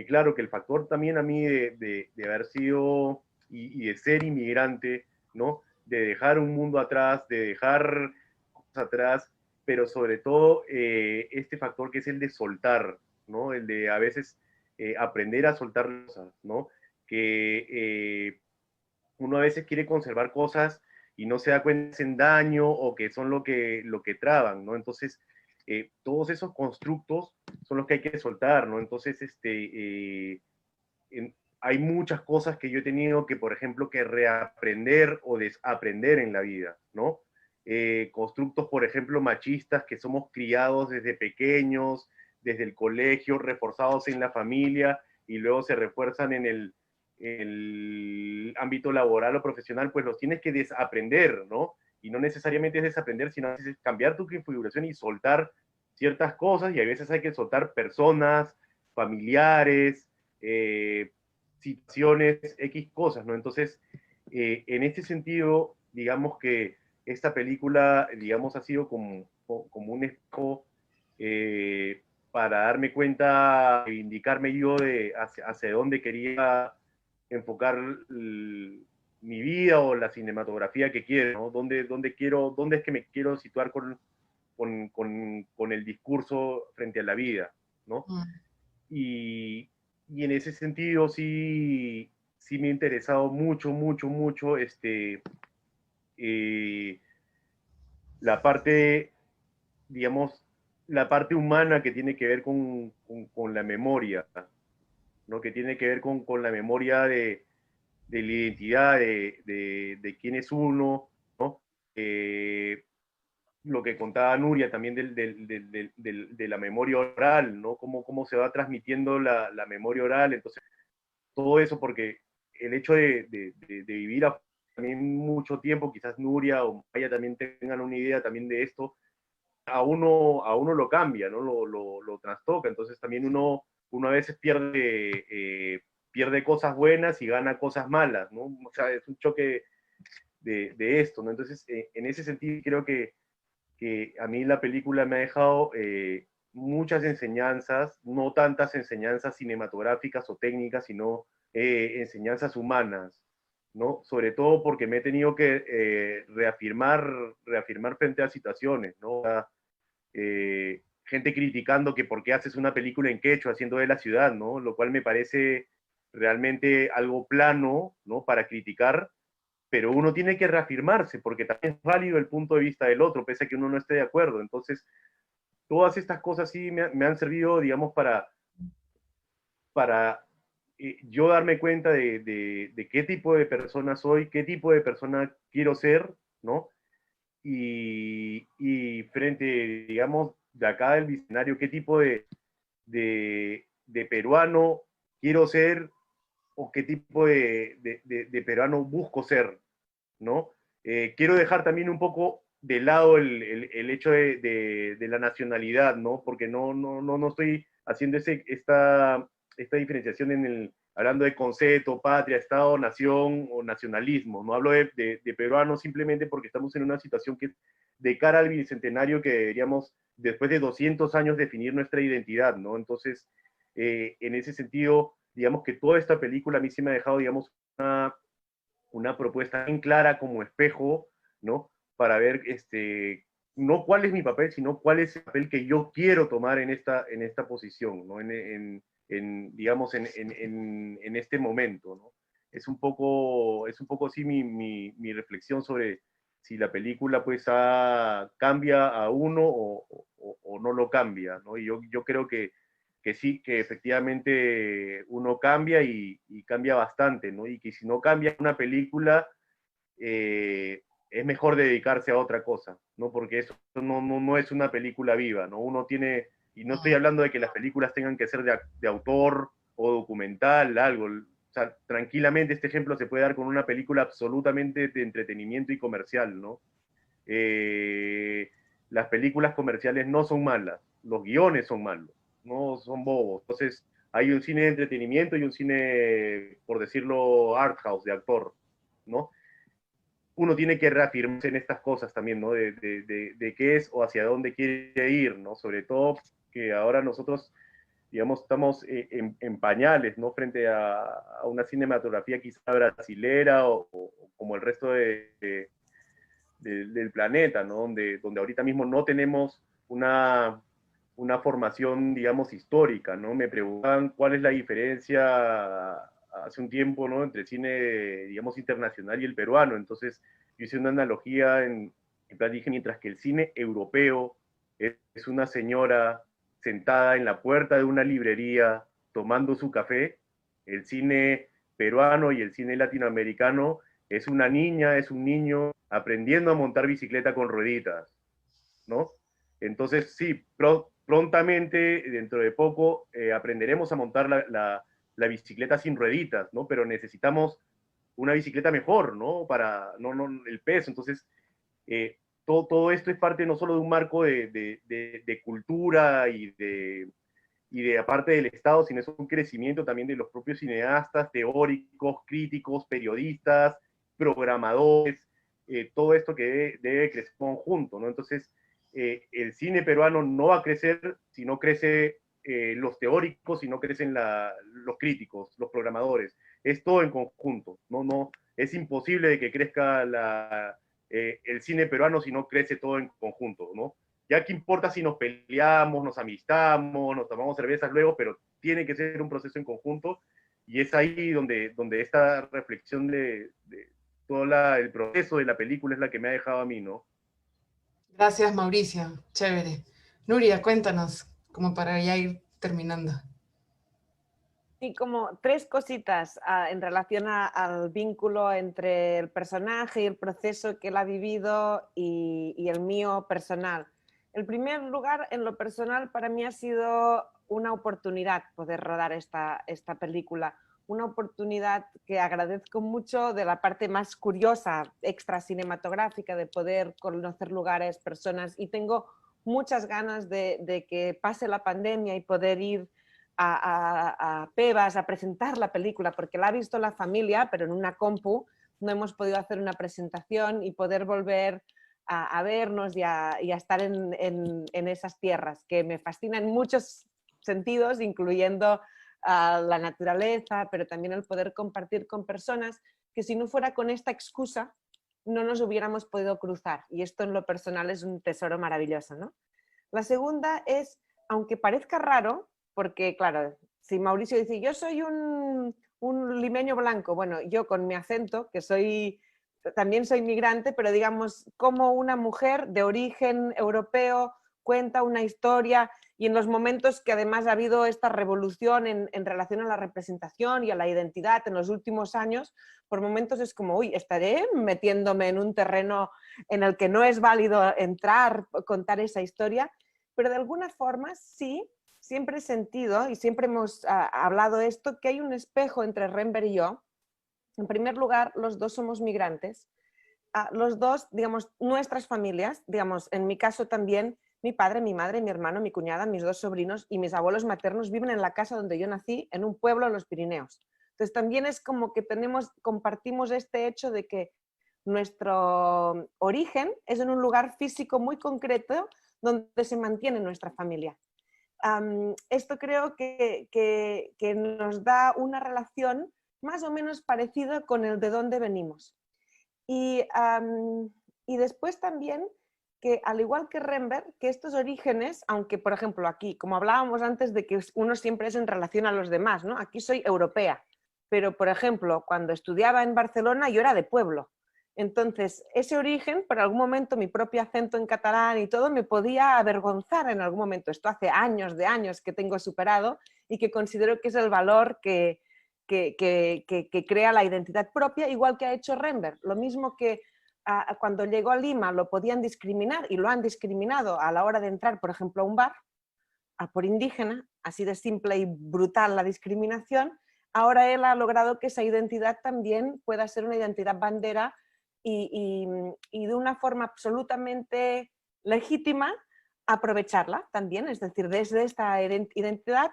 claro, que el factor también a mí de haber sido y de ser inmigrante, ¿no? De dejar un mundo atrás, de dejar cosas atrás, pero sobre todo este factor que es el de soltar, ¿no? El de a veces aprender a soltar cosas, ¿no? Que uno a veces quiere conservar cosas y no se da cuenta que hacen daño o que son lo que traban, ¿no? Entonces, todos esos constructos son los que hay que soltar, ¿no? Entonces, hay muchas cosas que yo he tenido que, por ejemplo, que reaprender o desaprender en la vida, ¿no? Constructos, por ejemplo, machistas que somos criados desde pequeños, desde el colegio, reforzados en la familia y luego se refuerzan en el ámbito laboral o profesional, pues los tienes que desaprender, ¿no? Y no necesariamente es desaprender, sino es cambiar tu configuración y soltar ciertas cosas, y a veces hay que soltar personas, familiares, situaciones, X cosas, ¿no? Entonces, en este sentido, digamos que esta película, digamos, ha sido como un espejo para darme cuenta, indicarme yo de hacia dónde quería enfocar mi vida o la cinematografía que quiero, ¿no? ¿Dónde es que me quiero situar con el discurso frente a la vida, ¿no? Mm. Y en ese sentido sí me ha interesado mucho eh, la parte, digamos, la parte humana que tiene que ver con la memoria, ¿no? Que tiene que ver con la memoria de la identidad, de quién es uno, ¿no? Lo que contaba Nuria también de la memoria oral, ¿no? Cómo se va transmitiendo la memoria oral. Entonces, todo eso porque el hecho de vivir también mucho tiempo, quizás Nuria o Maya también tengan una idea también de esto, a uno lo cambia, ¿no? Lo trastoca. Entonces también uno a veces pierde cosas buenas y gana cosas malas, ¿no? O sea, es un choque de esto, ¿no? Entonces, en ese sentido creo que a mí la película me ha dejado muchas enseñanzas, no tantas enseñanzas cinematográficas o técnicas, sino enseñanzas humanas, ¿no? Sobre todo porque me he tenido que reafirmar frente a situaciones, ¿no? O sea, gente criticando que por qué haces una película en quechua haciendo de la ciudad, ¿no? Lo cual me parece realmente algo plano, ¿no? Para criticar, pero uno tiene que reafirmarse porque también es válido el punto de vista del otro, pese a que uno no esté de acuerdo. Entonces, todas estas cosas sí me han servido, digamos, para yo darme cuenta de qué tipo de persona soy, qué tipo de persona quiero ser, ¿no? Y frente, digamos, de acá del escenario, qué tipo de peruano quiero ser o qué tipo de peruano busco ser, ¿no? Quiero dejar también un poco de lado el hecho de la nacionalidad, ¿no? Porque no estoy haciendo esta diferenciación hablando de concepto, patria, Estado, nación o nacionalismo. No hablo de peruanos simplemente porque estamos en una situación que de cara al bicentenario que deberíamos, después de 200 años, definir nuestra identidad, ¿no? Entonces, En ese sentido, digamos que toda esta película a mí sí me ha dejado, digamos, una propuesta bien clara como espejo, ¿no? Para ver, no cuál es mi papel, sino cuál es el papel que yo quiero tomar en esta posición, ¿no? Digamos, en este momento, ¿no? Es un poco así mi reflexión sobre si la película pues cambia a uno o no lo cambia, ¿no? Y yo creo que sí, que efectivamente uno cambia y cambia bastante, ¿no? Y que si no cambia una película, es mejor dedicarse a otra cosa, ¿no? Porque eso no es una película viva, ¿no? Uno tiene, y no estoy hablando de que las películas tengan que ser de autor o documental, algo. O sea, tranquilamente este ejemplo se puede dar con una película absolutamente de entretenimiento y comercial, ¿no? Las películas comerciales no son malas, los guiones son malos, no son bobos. Entonces, hay un cine de entretenimiento y un cine, por decirlo, art house, de actor, ¿no? Uno tiene que reafirmarse en estas cosas también, ¿no? De qué es o hacia dónde quiere ir, ¿no? Sobre todo que ahora nosotros, digamos, estamos en pañales, ¿no? Frente a una cinematografía quizá brasilera o como el resto del planeta, ¿no? Donde ahorita mismo no tenemos una formación, digamos, histórica, ¿no? Me preguntaban cuál es la diferencia hace un tiempo, ¿no? Entre el cine, digamos, internacional y el peruano. Entonces, yo hice una analogía en plan, dije, mientras que el cine europeo es una señora sentada en la puerta de una librería tomando su café, el cine peruano y el cine latinoamericano es una niña, es un niño aprendiendo a montar bicicleta con rueditas, ¿no? Entonces, sí, prontamente, dentro de poco, aprenderemos a montar la bicicleta sin rueditas, ¿no? Pero necesitamos una bicicleta mejor, ¿no? Para no el peso. Entonces, todo esto es parte no solo de un marco de cultura y aparte del Estado, sino es un crecimiento también de los propios cineastas, teóricos, críticos, periodistas, programadores, todo esto que debe crecer conjunto, ¿no? Entonces, el cine peruano no va a crecer si no crece los teóricos, si no crecen los críticos, los programadores. Es todo en conjunto, ¿no? Es imposible de que crezca el cine peruano si no crece todo en conjunto, ¿no? Ya que importa si nos peleamos, nos amistamos, nos tomamos cervezas luego, pero tiene que ser un proceso en conjunto y es ahí donde esta reflexión de todo el proceso de la película es la que me ha dejado a mí, ¿no? Gracias, Mauricio. Chévere. Nuria, cuéntanos, como para ya ir terminando. Sí, como tres cositas en relación al vínculo entre el personaje y el proceso que él ha vivido y el mío personal. En primer lugar, en lo personal, para mí ha sido una oportunidad poder rodar esta película, una oportunidad que agradezco mucho de la parte más curiosa, extra cinematográfica, de poder conocer lugares, personas, y tengo muchas ganas de que pase la pandemia y poder ir a Pebas a presentar la película, porque la ha visto la familia, pero en una compu no hemos podido hacer una presentación y poder volver a vernos y a estar en esas tierras que me fascinan en muchos sentidos, incluyendo la naturaleza, pero también el poder compartir con personas que si no fuera con esta excusa no nos hubiéramos podido cruzar, y esto en lo personal es un tesoro maravilloso, ¿no? La segunda es, aunque parezca raro, porque claro, si Mauricio dice yo soy un limeño blanco, bueno, yo con mi acento, que también soy migrante, pero digamos, como una mujer de origen europeo cuenta una historia, y en los momentos que además ha habido esta revolución en relación a la representación y a la identidad en los últimos años, por momentos es como, uy, estaré metiéndome en un terreno en el que no es válido entrar, contar esa historia, pero de alguna forma sí, siempre he sentido y siempre hemos hablado esto, que hay un espejo entre Rember y yo. En primer lugar, los dos somos migrantes. Los dos, digamos, nuestras familias, digamos, en mi caso también, mi padre, mi madre, mi hermano, mi cuñada, mis dos sobrinos y mis abuelos maternos viven en la casa donde yo nací, en un pueblo en los Pirineos. Entonces también es como que compartimos este hecho de que nuestro origen es en un lugar físico muy concreto donde se mantiene nuestra familia. esto creo que nos da una relación más o menos parecida con el de dónde venimos. Y después también que, al igual que Rembert, que estos orígenes, aunque por ejemplo aquí, como hablábamos antes de que uno siempre es en relación a los demás, ¿no? Aquí soy europea, pero por ejemplo cuando estudiaba en Barcelona yo era de pueblo. Entonces ese origen, por algún momento mi propio acento en catalán y todo me podía avergonzar en algún momento. Esto hace años de años que tengo superado y que considero que es el valor que crea la identidad propia, igual que ha hecho Rembert. Lo mismo que cuando llegó a Lima lo podían discriminar y lo han discriminado a la hora de entrar, por ejemplo, a un bar, por indígena, así de simple y brutal la discriminación. Ahora él ha logrado que esa identidad también pueda ser una identidad bandera y de una forma absolutamente legítima aprovecharla también, es decir, desde esta identidad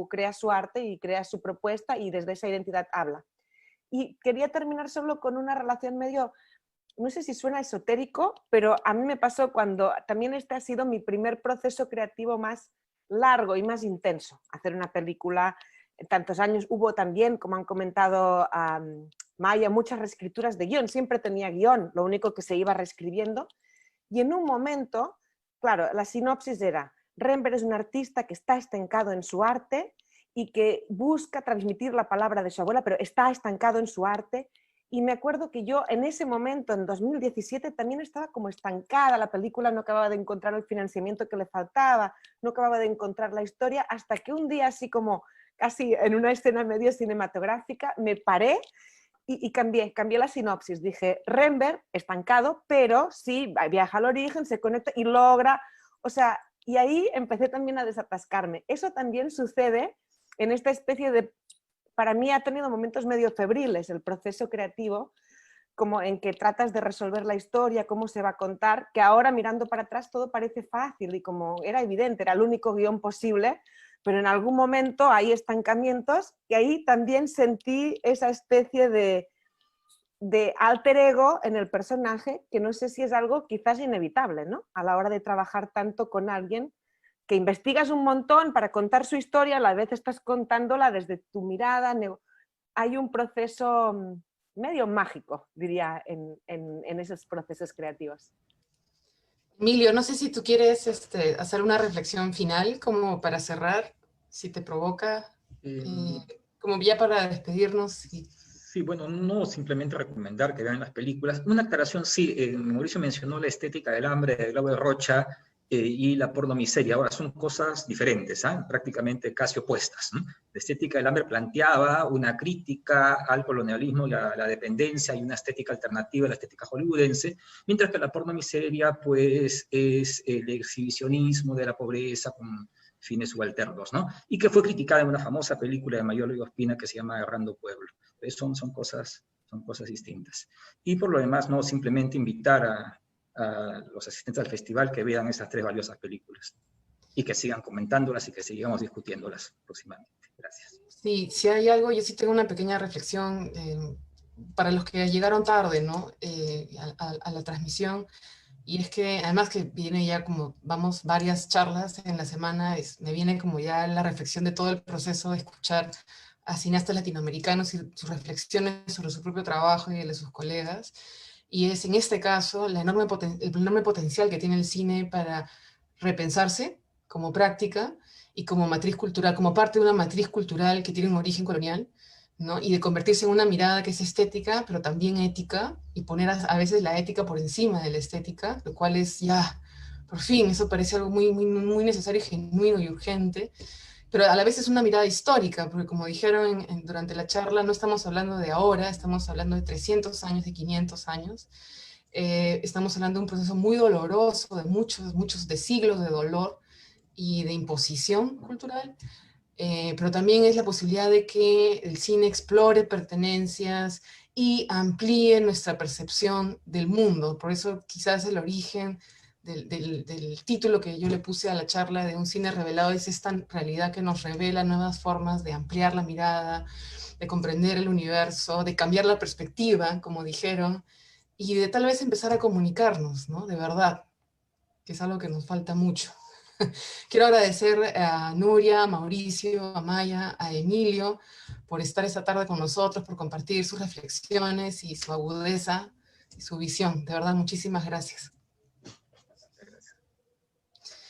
crea su arte y crea su propuesta y desde esa identidad habla. Y quería terminar solo con una relación medio, no sé si suena esotérico, pero a mí me pasó cuando también este ha sido mi primer proceso creativo más largo y más intenso, hacer una película. Tantos años hubo también, como han comentado Maya, muchas reescrituras de guión, siempre tenía guión, lo único que se iba reescribiendo, y en un momento, claro, la sinopsis era: Rembert es un artista que está estancado en su arte y que busca transmitir la palabra de su abuela, pero está estancado en su arte. Y me acuerdo que yo en ese momento, en 2017, también estaba como estancada, la película no acababa de encontrar el financiamiento que le faltaba, no acababa de encontrar la historia, hasta que un día, así como casi en una escena medio cinematográfica, me paré y cambié la sinopsis. Dije, Rembert, estancado, pero sí, viaja al origen, se conecta y logra, o sea, y ahí empecé también a desatascarme. Eso también sucede en esta especie de, para mí ha tenido momentos medio febriles el proceso creativo, como en que tratas de resolver la historia, cómo se va a contar, que ahora mirando para atrás todo parece fácil y como era evidente, era el único guión posible, pero en algún momento hay estancamientos y ahí también sentí esa especie de alter ego en el personaje, que no sé si es algo quizás inevitable, ¿no? A la hora de trabajar tanto con alguien que investigas un montón para contar su historia, a la vez estás contándola desde tu mirada. Hay un proceso medio mágico, diría, en esos procesos creativos. Emilio, no sé si tú quieres hacer una reflexión final como para cerrar, si te provoca, como ya para despedirnos. Sí, bueno, no simplemente recomendar que vean las películas. Una aclaración, sí, Mauricio mencionó la estética del hambre de Glauber Rocha y la pornomiseria. Ahora son cosas diferentes, prácticamente casi opuestas, ¿no? La estética del hambre planteaba una crítica al colonialismo, la dependencia y una estética alternativa a la estética hollywoodense, mientras que la pornomiseria pues es el exhibicionismo de la pobreza con fines subalternos, ¿no? Y que fue criticada en una famosa película de Mayolo y Ospina que se llama Errando Pueblo. Son cosas distintas. Y por lo demás, no simplemente invitar a los asistentes al festival que vean esas 3 valiosas películas y que sigan comentándolas y que sigamos discutiéndolas próximamente. Gracias. Sí, si hay algo, yo sí tengo una pequeña reflexión para los que llegaron tarde, ¿no? A la transmisión. Y es que además que viene ya como, vamos, varias charlas en la semana, me viene como ya la reflexión de todo el proceso de escuchar a cineastas latinoamericanos y sus reflexiones sobre su propio trabajo y el de sus colegas. Y es en este caso el enorme potencial que tiene el cine para repensarse como práctica y como matriz cultural, como parte de una matriz cultural que tiene un origen colonial, ¿no? Y de convertirse en una mirada que es estética, pero también ética, y poner a veces la ética por encima de la estética, lo cual es ya, por fin, eso parece algo muy, muy, muy necesario, genuino y urgente, pero a la vez es una mirada histórica, porque como dijeron durante la charla, no estamos hablando de ahora, estamos hablando de 300 años, de 500 años, estamos hablando de un proceso muy doloroso, de muchos de siglos de dolor y de imposición cultural, pero también es la posibilidad de que el cine explore pertenencias y amplíe nuestra percepción del mundo. Por eso quizás el origen del título que yo le puse a la charla de un cine revelado es esta realidad que nos revela nuevas formas de ampliar la mirada, de comprender el universo, de cambiar la perspectiva, como dijeron, y de tal vez empezar a comunicarnos, ¿no? De verdad, que es algo que nos falta mucho. Quiero agradecer a Nuria, a Mauricio, a Maya, a Emilio, por estar esta tarde con nosotros, por compartir sus reflexiones y su agudeza y su visión. De verdad, muchísimas gracias.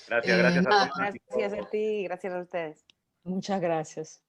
Gracias a Nada, todos. Gracias a ti, gracias a ustedes. Muchas gracias.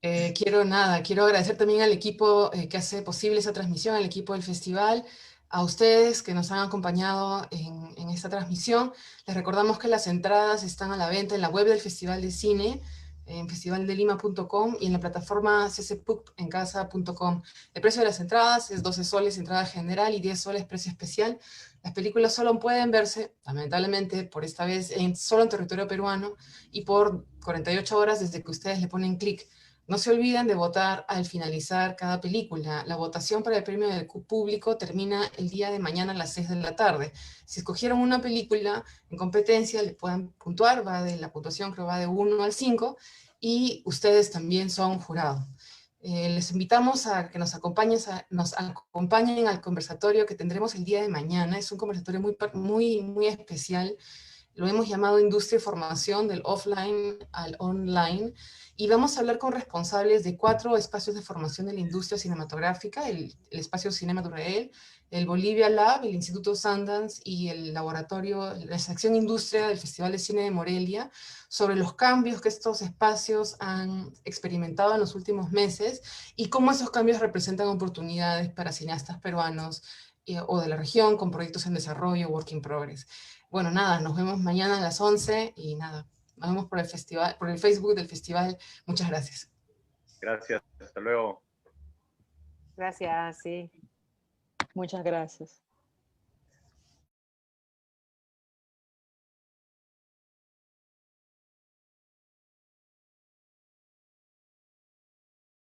Quiero agradecer también al equipo que hace posible esa transmisión, al equipo del festival, a ustedes que nos han acompañado en esta transmisión. Les recordamos que las entradas están a la venta en la web del Festival de Cine, en festivaldelima.com y en la plataforma ccpucencasa.com. El precio de las entradas es 12 soles entrada general y 10 soles precio especial. Las películas solo pueden verse, lamentablemente, por esta vez solo en territorio peruano y por 48 horas desde que ustedes le ponen clic. No se olviden de votar al finalizar cada película. La votación para el premio del público termina el día de mañana a las 6 de la tarde. Si escogieron una película en competencia, le pueden puntuar, la puntuación creo va de 1 al 5, y ustedes también son jurado. Les invitamos a que nos acompañen al conversatorio que tendremos el día de mañana. Es un conversatorio muy especial. Lo hemos llamado Industria y Formación del Offline al Online, y vamos a hablar con responsables de 4 espacios de formación de la industria cinematográfica, el espacio Cinema Israel, el Bolivia Lab, el Instituto Sundance y el laboratorio, la sección Industria del Festival de Cine de Morelia, sobre los cambios que estos espacios han experimentado en los últimos meses y cómo esos cambios representan oportunidades para cineastas peruanos o de la región con proyectos en desarrollo, work in progress. Bueno, nada, nos vemos mañana a las 11 y nada, nos vemos por el festival, por el Facebook del festival. Muchas gracias. Gracias, hasta luego. Gracias, sí. Muchas gracias.